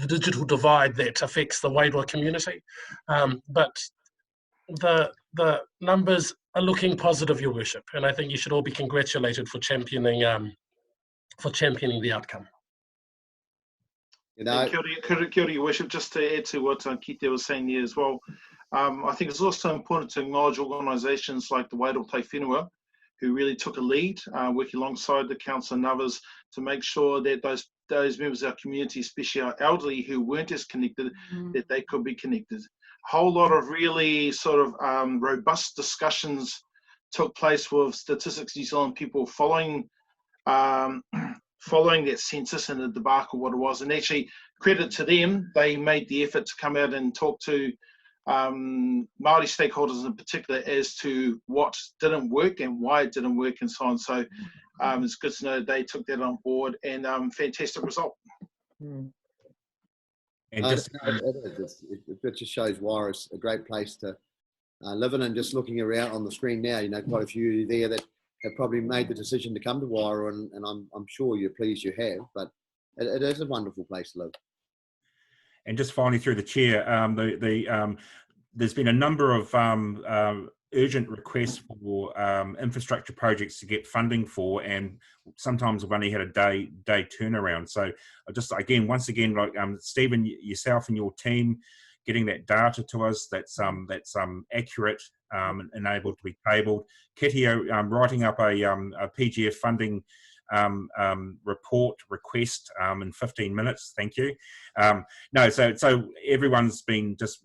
digital divide that affects the Wairoa community. But the numbers are looking positive, Your Worship, and I think you should all be congratulated for championing the outcome. Kia ora, Your Worship. Just to add to what Kite was saying here as well, I think it's also important to acknowledge organisations like the Wairoa Tai Whenua, who really took a lead, working alongside the council and others to make sure that those members of our community, especially our elderly who weren't as connected, that they could be connected. A whole lot of really sort of robust discussions took place with Statistics New Zealand people following that census and the debacle, what it was. And actually, credit to them, they made the effort to come out and talk to Māori stakeholders in particular as to what didn't work and why it didn't work and so on. So it's good to know they took that on board, and fantastic result. And it just shows Wairoa's a great place to live in. And just looking around on the screen now, you know, quite a few there that have probably made the decision to come to Wairoa, and I'm sure you're pleased you have, but it is a wonderful place to live. And just finally, through the chair, there's been a number of urgent requests for infrastructure projects to get funding for, and sometimes we've only had a day turnaround. So I just, once again, like Stephen, yourself and your team, getting that data to us that's accurate and able to be tabled. Kitty, writing up a PGF funding report request in 15 minutes. Thank you. So everyone's been just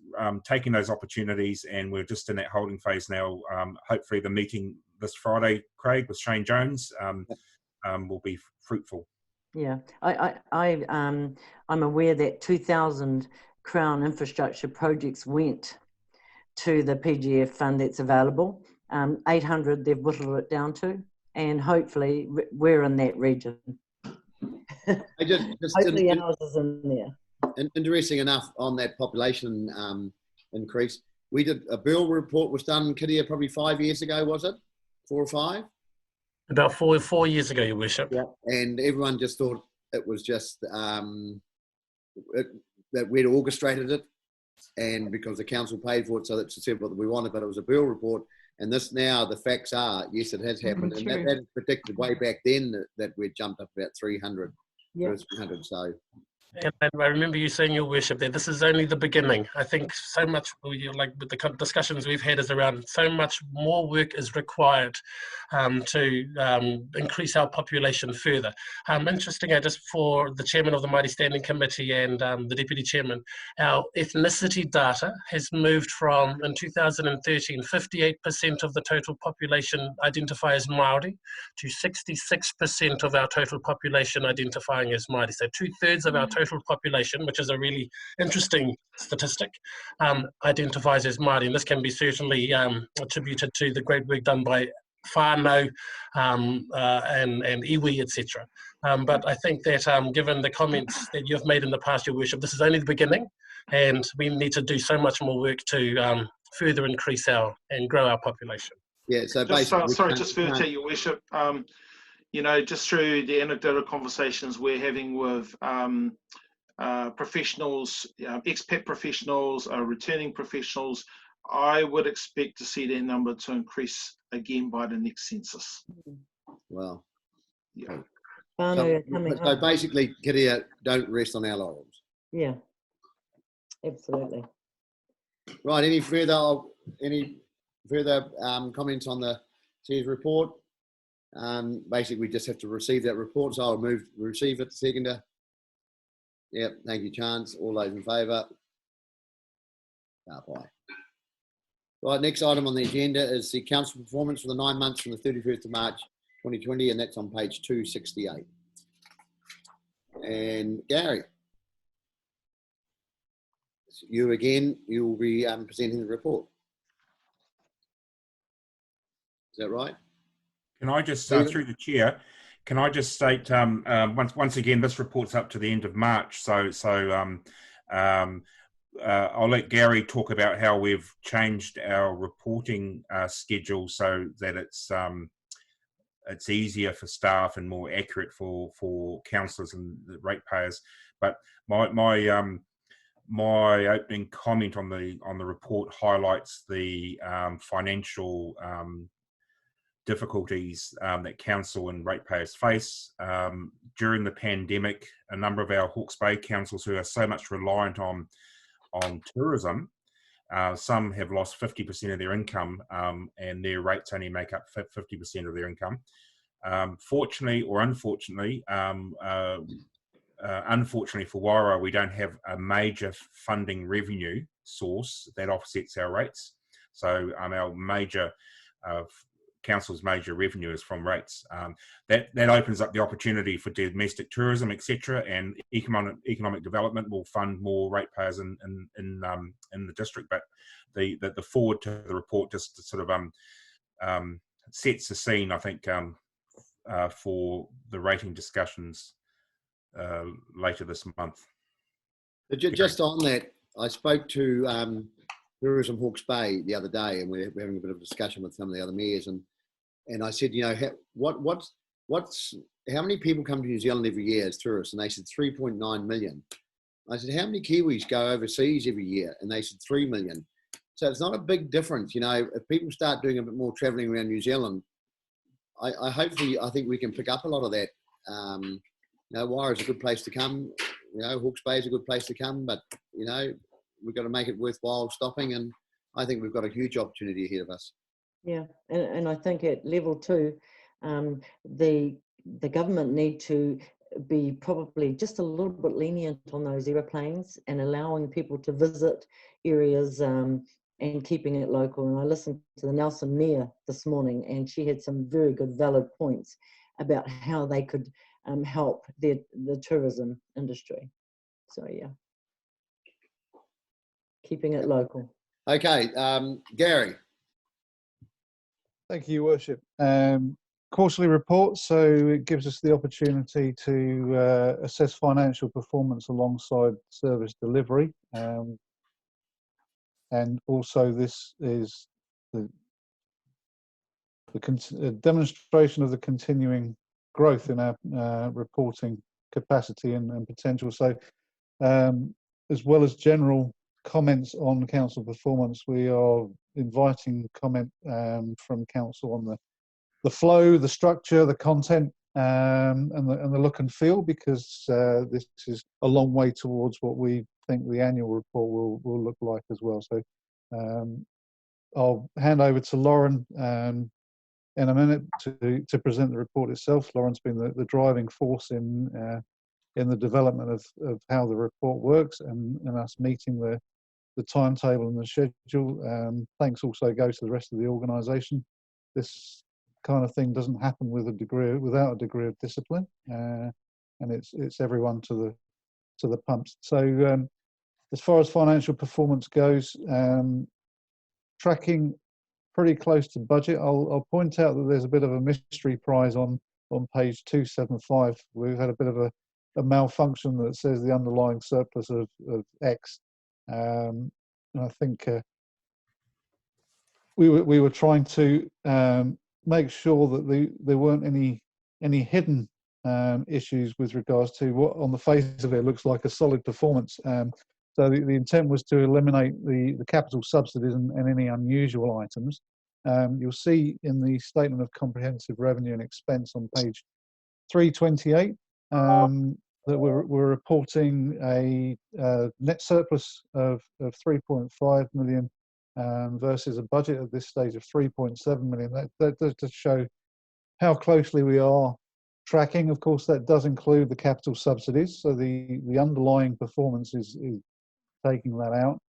taking those opportunities, and we're just in that holding phase now. Hopefully the meeting this Friday, Craig, with Shane Jones will be fruitful. Yeah, I'm aware that 2,000 Crown infrastructure projects went to the PGF fund that's available. 800 they've whittled it down to, and hopefully we're in that region. Hopefully ours is in there. Interesting enough on that population increase, we did a bill report was done, Kitty, probably 5 years ago, was it? 4 or 5? About 4 years ago, Your Worship. Yeah. And everyone just thought it was just that we'd orchestrated it, and because the council paid for it, so that's what we wanted, but it was a bill report. And this now, the facts are, yes, it has happened. And that is predicted way back then that we'd jumped up about 300. Yeah. 300, so. And I remember you saying, Your Worship, that this is only the beginning. I think so much, like with the discussions we've had, is around so much more work is required to increase our population further. Interesting, just for the chairman of the Māori Standing Committee and the deputy chairman, our ethnicity data has moved from, in 2013, 58% of the total population identify as Māori to 66% of our total population identifying as Māori. So 2/3 of our total population, which is a really interesting statistic, identifies as Māori, and this can be certainly attributed to the great work done by whānau and iwi, etc. But I think that given the comments that you've made in the past, Your Worship, this is only the beginning, and we need to do so much more work to further increase and grow our population. Yeah, so just further to Your Worship, you know, just through the anecdotal conversations we're having with professionals, expat professionals, returning professionals, I would expect to see that number to increase again by the next census. Wow. Yeah. So basically, Kitty, don't rest on our laurels. Yeah, absolutely. Right, any further comments on the Chair's report? Basically, we just have to receive that report, so I'll move to receive it. Seconder. Yep, thank you, Chance. All those in favour? Aye. Right, next item on the agenda is the council performance for the 9 months from the 31st of March 2020, and that's on page 268. And Gary, you again, you will be presenting the report. Is that right? Can I just, through the chair, can I just state once again, this report's up to the end of March, so I'll let Gary talk about how we've changed our reporting schedule so that it's easier for staff and more accurate for councillors and the ratepayers. But my opening comment on the report highlights the financial difficulties that council and ratepayers face. During the pandemic, a number of our Hawke's Bay councils who are so much reliant on tourism, some have lost 50% of their income, and their rates only make up 50% of their income. Fortunately or unfortunately, unfortunately for Wairoa, we don't have a major funding revenue source that offsets our rates. So our major council's major revenue is from rates. That opens up the opportunity for domestic tourism, etc., and economic development will fund more ratepayers in the district. But the forward to the report just sort of sets the scene, I think, for the rating discussions later this month. But just on that, I spoke to Tourism Hawke's Bay the other day, and we're having a bit of a discussion with some of the other mayors, and I said, you know, how many people come to New Zealand every year as tourists? And they said 3.9 million. I said, how many Kiwis go overseas every year? And they said 3 million. So it's not a big difference, you know. If people start doing a bit more travelling around New Zealand, I think we can pick up a lot of that. You know, Wairoa is a good place to come. You know, Hawke's Bay is a good place to come, but you know, we've got to make it worthwhile stopping, and I think we've got a huge opportunity ahead of us. Yeah, and I think at level 2, the government need to be probably just a little bit lenient on those aeroplanes and allowing people to visit areas and keeping it local. And I listened to the Nelson Mayor this morning, and she had some very good, valid points about how they could help the tourism industry. So yeah, keeping it local. Okay, Gary. Thank you, Your Worship. Quarterly report, so it gives us the opportunity to assess financial performance alongside service delivery. And also this is the demonstration of the continuing growth in our reporting capacity and potential. So as well as general comments on council performance, we are inviting comment from council on the flow, the structure, the content, and the look and feel, because this is a long way towards what we think the annual report will look like as well. So I'll hand over to Lauren in a minute to present the report itself. Lauren's been the driving force in the development of how the report works and us meeting the timetable and the schedule. Thanks also goes to the rest of the organisation. This kind of thing doesn't happen without a degree of discipline, and it's everyone to the pumps. So as far as financial performance goes, tracking pretty close to budget. I'll point out that there's a bit of a mystery prize on page 275. We've had a bit of a malfunction that says the underlying surplus of X. And I think we were trying to make sure that there weren't any hidden issues with regards to what on the face of it looks like a solid performance. So the intent was to eliminate the capital subsidies and any unusual items. You'll see in the statement of comprehensive revenue and expense on page 328 that we're reporting a net surplus of 3.5 million versus a budget at this stage of 3.7 million. That does just show how closely we are tracking. Of course, that does include the capital subsidies, so the underlying performance is taking that out,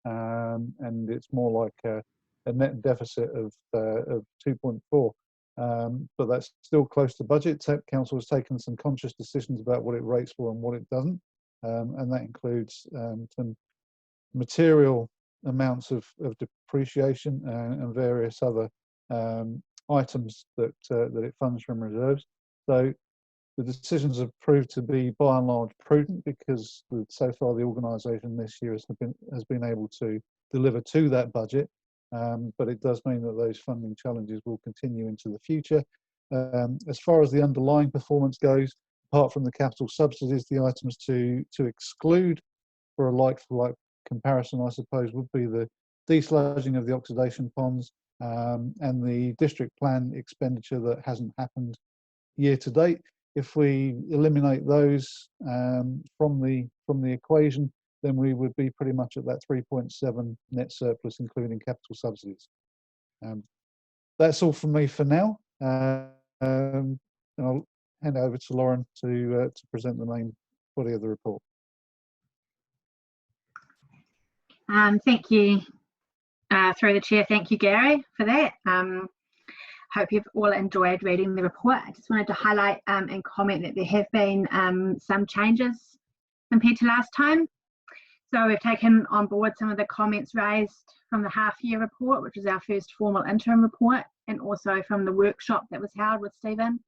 and it's more like a net deficit of 2.4. But that's still close to budget. Council has taken some conscious decisions about what it rates for and what it doesn't, and that includes some material amounts of depreciation and various other items that it funds from reserves. So The decisions have proved to be by and large prudent because so far the organisation this year has been able to deliver to that budget, but it does mean that those funding challenges will continue into the future. As far as the underlying performance goes, apart from the capital subsidies, the items to exclude for a like-for-like comparison, I suppose, would be the desludging of the oxidation ponds and the district plan expenditure that hasn't happened year to date. If we eliminate those from the equation, then we would be pretty much at that 3.7 net surplus, including capital subsidies. That's all from me for now. And I'll hand over to Lauren to present the main body of the report. Thank you, through the chair. Thank you, Gary, for that. Hope you've all enjoyed reading the report. I just wanted to highlight and comment that there have been some changes compared to last time. So we've taken on board some of the comments raised from the half-year report, which is our first formal interim report, and also from the workshop that was held with Stephen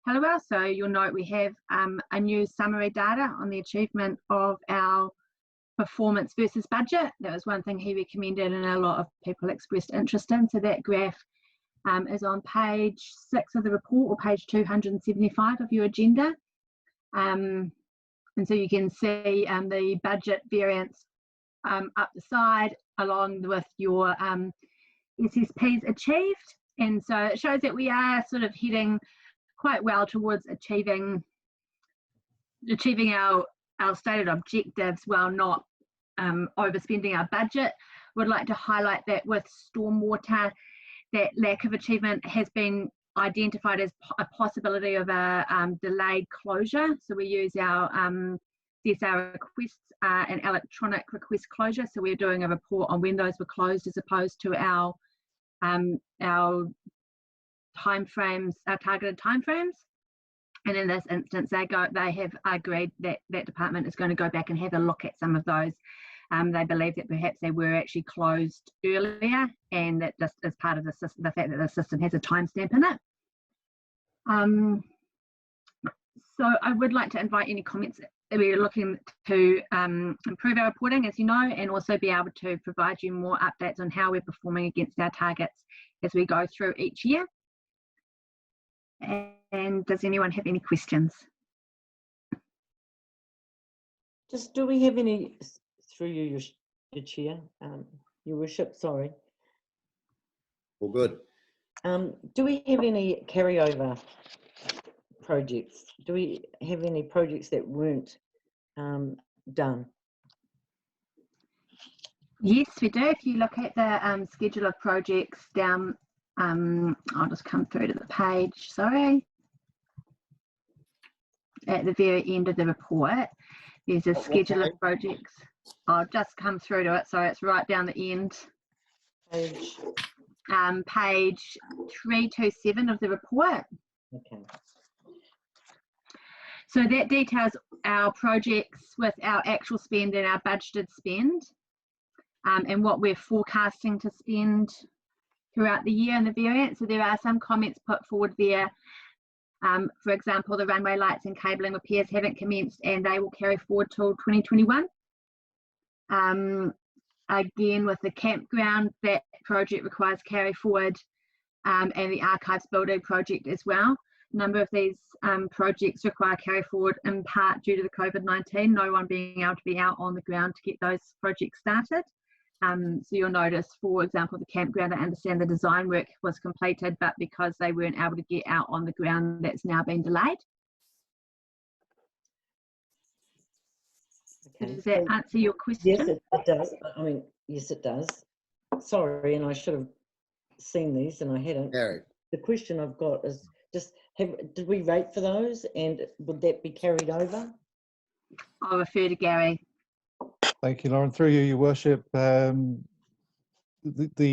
Halliwell. So you'll note we have a new summary data on the achievement of our performance versus budget. That was one thing he recommended and a lot of people expressed interest in. So that graph is on page 6 of the report, or page 275 of your agenda. And so you can see the budget variance up the side along with your SSPs achieved. And so it shows that we are sort of heading quite well towards achieving our stated objectives while not overspending our budget. Would like to highlight that with stormwater, that lack of achievement has been identified as a possibility of a delayed closure. So we use our CSR requests an electronic request closure. So we're doing a report on when those were closed as opposed to our timeframes, our targeted timeframes. And in this instance, they have agreed that that department is going to go back and have a look at some of those. They believe that perhaps they were actually closed earlier, and that just is part of the system, the fact that the system has a timestamp in it. So I would like to invite any comments. We're looking to improve our reporting, as you know, and also be able to provide you more updates on how we're performing against our targets as we go through each year. And does anyone have any questions? Just, do we have any, through you, your chair, your worship, sorry. All good. Do we have any carryover projects? Do we have any projects that weren't done? Yes, we do. If you look at the schedule of projects down, I'll just come through to the page, sorry. At the very end of the report, there's a schedule of projects. I'll just come through to it, so it's right down the end. Page 327 of the report. Okay. So that details our projects with our actual spend and our budgeted spend, and what we're forecasting to spend throughout the year and the variance. So there are some comments put forward there. For example, the runway lights and cabling repairs haven't commenced and they will carry forward till 2021. Again, with the campground, that project requires carry forward, and the archives building project as well. A number of these projects require carry forward in part due to the COVID-19, no one being able to be out on the ground to get those projects started. So you'll notice, for example, the campground, I understand the design work was completed, but because they weren't able to get out on the ground, that's now been delayed. Okay. Does that answer your question? Yes, it does. I mean, yes, it does. Sorry, and I should have seen these and I hadn't. Gary. The question I've got is just, did we rate for those and would that be carried over? I'll refer to Gary. Thank you, Lauren. Through you, Your Worship, the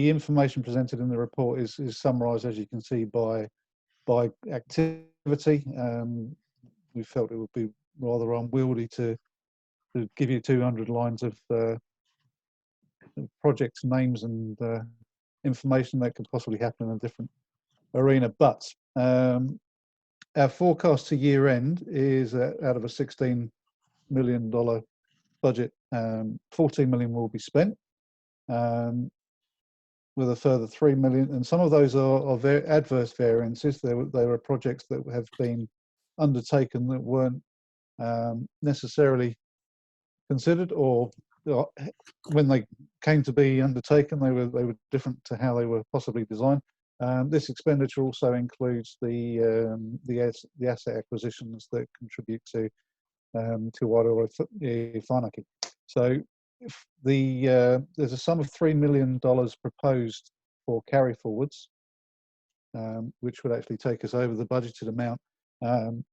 information presented in the report is summarised, as you can see, by activity. We felt it would be rather unwieldy to give you 200 lines of project names and information that could possibly happen in a different arena. But our forecast to year end is out of a $16 million budget, 14 million will be spent, with a further 3 million, and some of those are very adverse variances. They were projects that have been undertaken that weren't necessarily considered, or when they came to be undertaken, they were different to how they were possibly designed. This expenditure also includes the asset acquisitions that contribute to Wairoa whanaki. So there's a sum of $3 million proposed for carry forwards, which would actually take us over the budgeted amount. And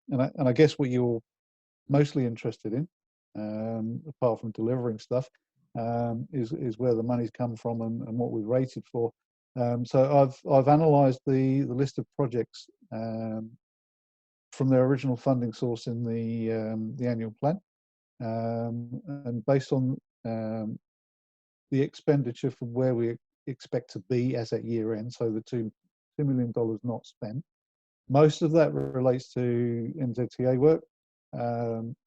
I guess what you're mostly interested in, apart from delivering stuff, is where the money's come from and what we've rated for. So I've analysed the list of projects from their original funding source in the annual plan, and based on the expenditure from where we expect to be as at year end, so the $2 million not spent. Most of that relates to NZTA work.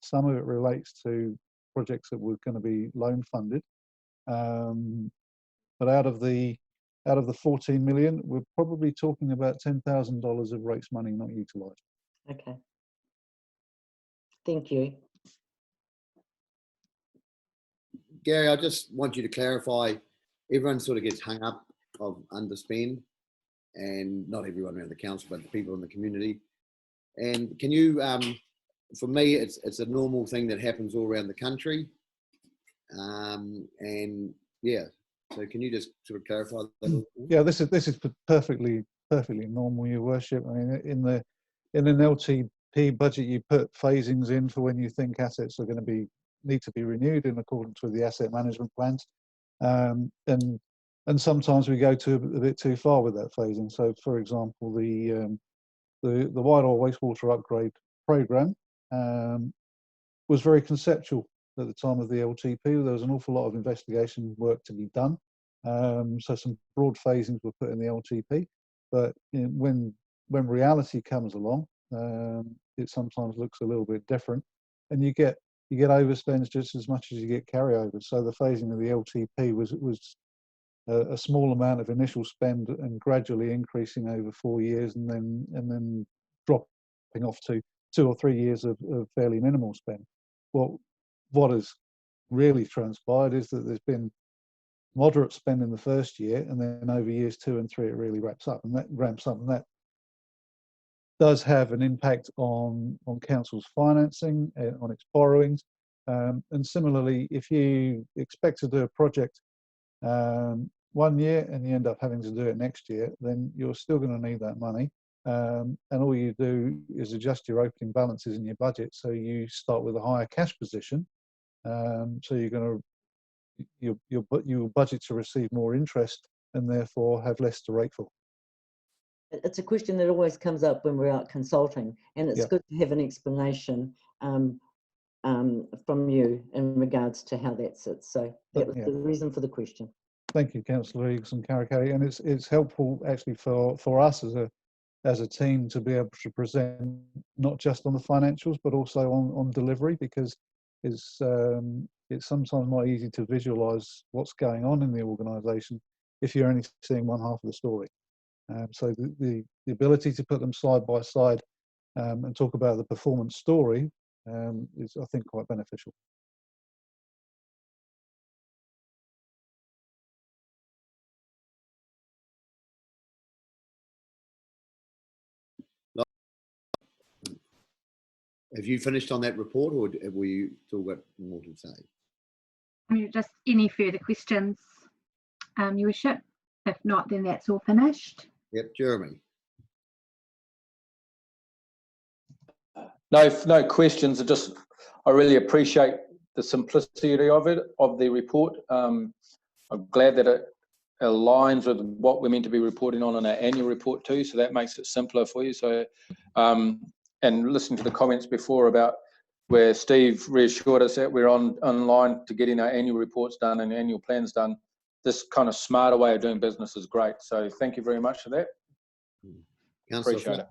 Some of it relates to projects that were going to be loan funded. But out of the 14 million, we're probably talking about $10,000 of rates money not utilised. Okay. Thank you. Gary, I just want you to clarify, everyone sort of gets hung up of underspend, and not everyone around the council, but the people in the community. And can you, for me, it's a normal thing that happens all around the country. And yeah, so can you just sort of clarify that? Yeah, this is perfectly normal, Your Worship. I mean, in an LTP budget, you put phasings in for when you think assets are going to need to be renewed in accordance with the asset management plans, and sometimes we go a bit too far with that phasing. So, for example, the Wairoa wastewater upgrade program was very conceptual at the time of the LTP. There was an awful lot of investigation work to be done. So some broad phasings were put in the LTP, but when reality comes along, it sometimes looks a little bit different, and you get overspends just as much as you get carryovers. So the phasing of the LTP was a small amount of initial spend and gradually increasing over 4 years, and then dropping off to 2 or 3 years of fairly minimal spend. What has really transpired is that there's been moderate spend in the first year, and then over years 2 and 3 it really ramps up, and that does have an impact on council's financing, on its borrowings. And similarly, if you expect to do a project 1 year and you end up having to do it next year, then you're still going to need that money. And all you do is adjust your opening balances in your budget, so you start with a higher cash position. So you're going to your budget to receive more interest and therefore have less to rate for. It's a question that always comes up when we're out consulting, and it's good to have an explanation from you in regards to how that sits. So that was the reason for the question. Thank you, Councillor Eagles and Karakari, and it's helpful actually for us as a team to be able to present not just on the financials but also on delivery, because it's sometimes not easy to visualise what's going on in the organisation if you're only seeing one half of the story. So the ability to put them side by side and talk about the performance story is, I think, quite beneficial. Have you finished on that report, or have we still got more to say? Just any further questions, Your Worship? If not, then that's all finished. Yep, Jeremy. No questions. I really appreciate the simplicity of the report. I'm glad that it aligns with what we're meant to be reporting on in our annual report too, so that makes it simpler for you. So, and listening to the comments before about where Steve reassured us that we're online to getting our annual reports done and annual plans done, this kind of smarter way of doing business is great. So thank you very much for that. Councillor Appreciate it.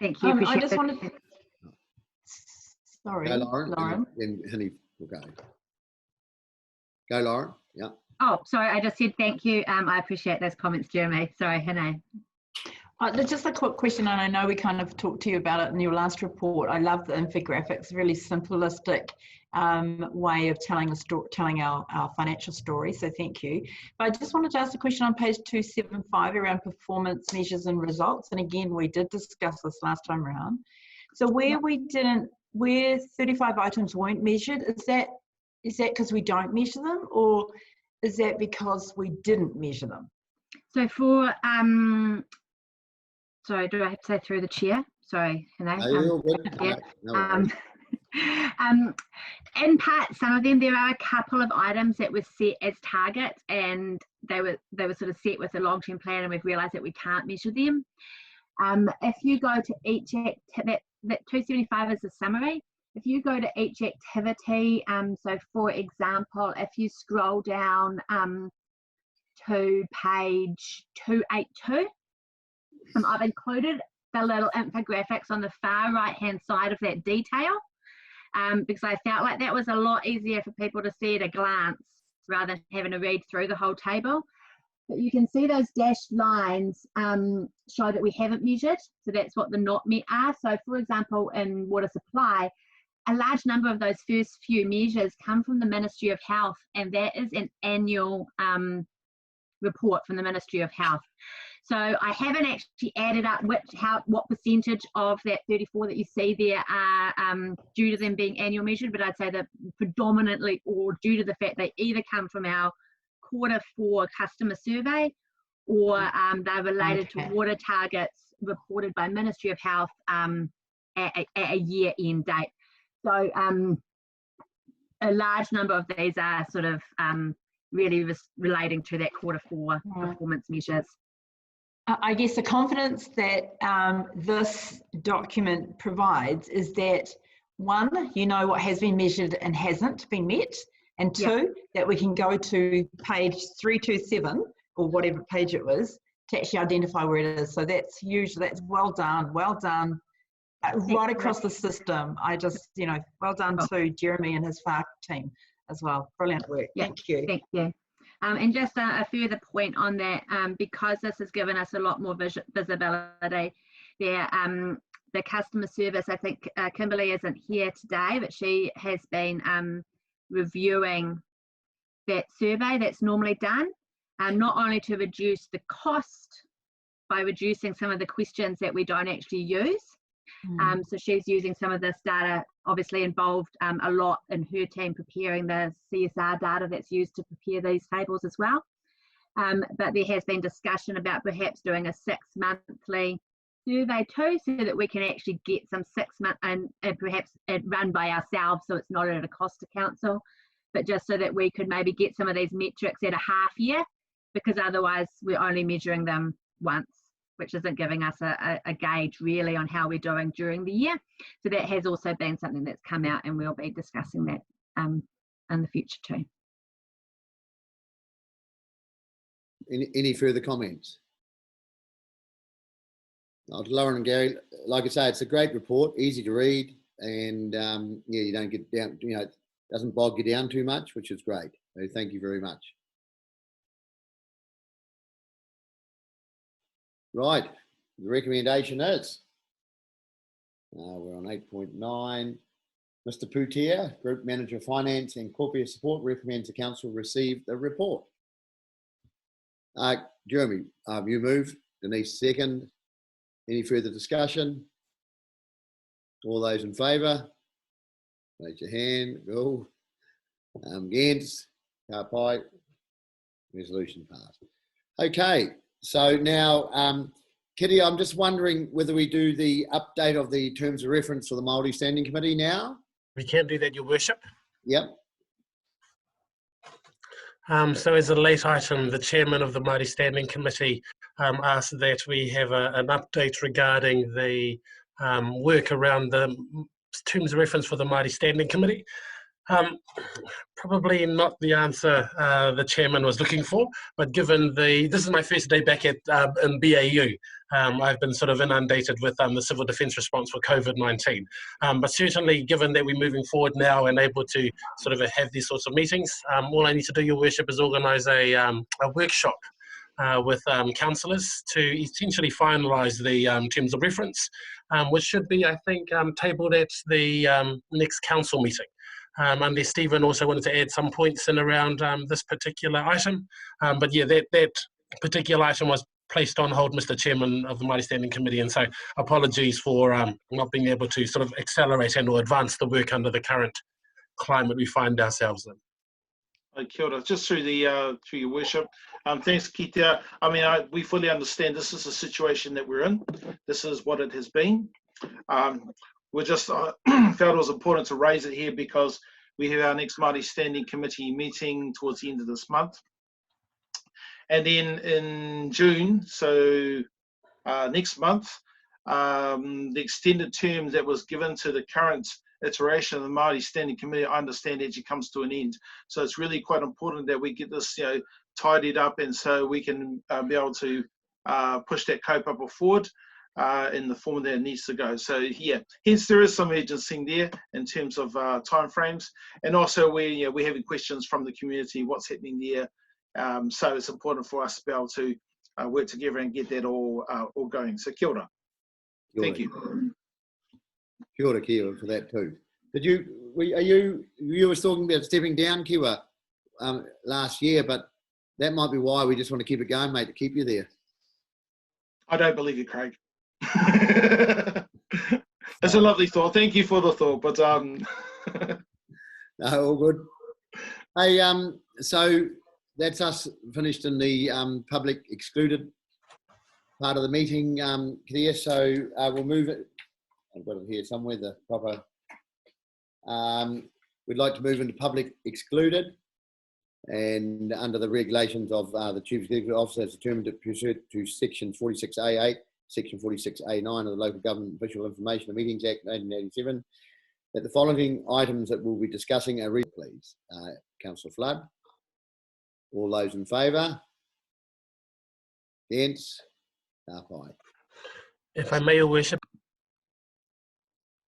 Thank you. I Appreciate just it. wanted. Sorry, Go, Lauren. Lauren. Then Henny will go. Go, Lauren. Yeah. Oh, sorry, I just said thank you. I appreciate those comments, Jeremy. Sorry, Hannah. Just a quick question, and I know we kind of talked to you about it in your last report. I love the infographics, really simplistic way of telling our financial story, so thank you. But I just wanted to ask a question on page 275 around performance measures and results. And again, we did discuss this last time around. So where 35 items weren't measured, is that because we don't measure them, or is that because we didn't measure them? So for sorry, do I have to say through the chair? Sorry, Hannah. In part, some of them, there are a couple of items that were set as targets, and they were sort of set with a long-term plan, and we've realised that we can't measure them. If you go to each that 275 is a summary. If you go to each activity, so for example, if you scroll down to page 282, I've included the little infographics on the far right-hand side of that detail, because I felt like that was a lot easier for people to see at a glance rather than having to read through the whole table. But you can see those dashed lines show that we haven't measured, so that's what the not met are. So for example, in water supply, a large number of those first few measures come from the Ministry of Health, and that is an annual report from the Ministry of Health. So I haven't actually added up what percentage of that 34 that you see there are due to them being annual measured, but I'd say that predominantly all due to the fact they either come from our Q4 customer survey, or they're related to water targets reported by Ministry of Health at a year-end date. So a large number of these are sort of really relating to that Q4 performance measures. I guess the confidence that this document provides is that, one, you know what has been measured and hasn't been met, and two, that we can go to page 327 or whatever page it was to actually identify where it is. So that's well done right across the system. I just, well done to Jeremy and his FARC team as well. Brilliant work. Thank you. Thank you. And just a further point on that, because this has given us a lot more visibility there, the customer service, I think Kimberly isn't here today, but she has been reviewing that survey that's normally done, not only to reduce the cost by reducing some of the questions that we don't actually use. So she's using some of this data, obviously involved a lot in her team preparing the CSR data that's used to prepare these tables as well. But there has been discussion about perhaps doing a 6-monthly survey too, so that we can actually get some 6-month and perhaps it run by ourselves, so it's not at a cost to council, but just so that we could maybe get some of these metrics at a half year, because otherwise we're only measuring them once, which isn't giving us a gauge really on how we're doing during the year. So that has also been something that's come out, and we'll be discussing that in the future too. Any further comments? Lauren and Gary, like I say, it's a great report, easy to read, and you don't get down, it doesn't bog you down too much, which is great. So thank you very much. Right, the recommendation is, we're on 8.9. Mr. Putia, Group Manager of Finance and Corporate Support, recommends the council receive the report. Jeremy, you move. Denise second. Any further discussion? All those in favour? Raise your hand. Go. Against? Carpi. Resolution passed. Okay. So now, Kitty, I'm just wondering whether we do the update of the terms of reference for the Māori Standing Committee now. We can do that, Your Worship. Yep. So as a late item, the chairman of the Māori Standing Committee asked that we have an update regarding the work around the terms of reference for the Māori Standing Committee. Probably not the answer the chairman was looking for, but given this is my first day back at in BAU. I've been sort of inundated with the civil defence response for COVID-19. But certainly, given that we're moving forward now and able to sort of have these sorts of meetings, all I need to do, Your Worship, is organise a workshop with councillors to essentially finalise the terms of reference, which should be, I think, tabled at the next council meeting. Unless Stephen also wanted to add some points in around this particular item. But yeah, that particular item was placed on hold, Mr. Chairman of the Mighty Standing Committee, and so apologies for not being able to sort of accelerate and or advance the work under the current climate we find ourselves in. Kia ora. Just through Your Worship. Thanks, Kitea. I mean, we fully understand this is the situation that we're in. This is what it has been. We just felt it was important to raise it here because we have our next Māori Standing Committee meeting towards the end of this month. And then in June, so next month, the extended term that was given to the current iteration of the Māori Standing Committee, I understand, actually comes to an end. So it's really quite important that we get this, tidied up, and so we can be able to push that kaupapa forward in the form that it needs to go. So yeah, hence there is some urgency there in terms of timeframes, and also we're having questions from the community, what's happening there. So it's important for us to be able to work together and get that all going. So kia ora. Thank you. Kia ora, Kiwa, for that too. You were talking about stepping down, Kiwa, last year, but that might be why we just want to keep it going, mate, to keep you there. I don't believe you, Craig. It's a lovely thought. Thank you for the thought, but no, all good. Hey, so that's us finished in the public excluded part of the meeting, Kadia. So we'll move it. I've got it here somewhere, the proper. We'd like to move into public excluded, and under the regulations of the Chief Executive Officer as determined to pursuant to Section 46A8, Section 46A9 of the Local Government Official Information and Meetings Act 1987, that the following items that we'll be discussing are read, please. Councillor Flood. All those in favour? Against? Aye. If I may, Your Worship,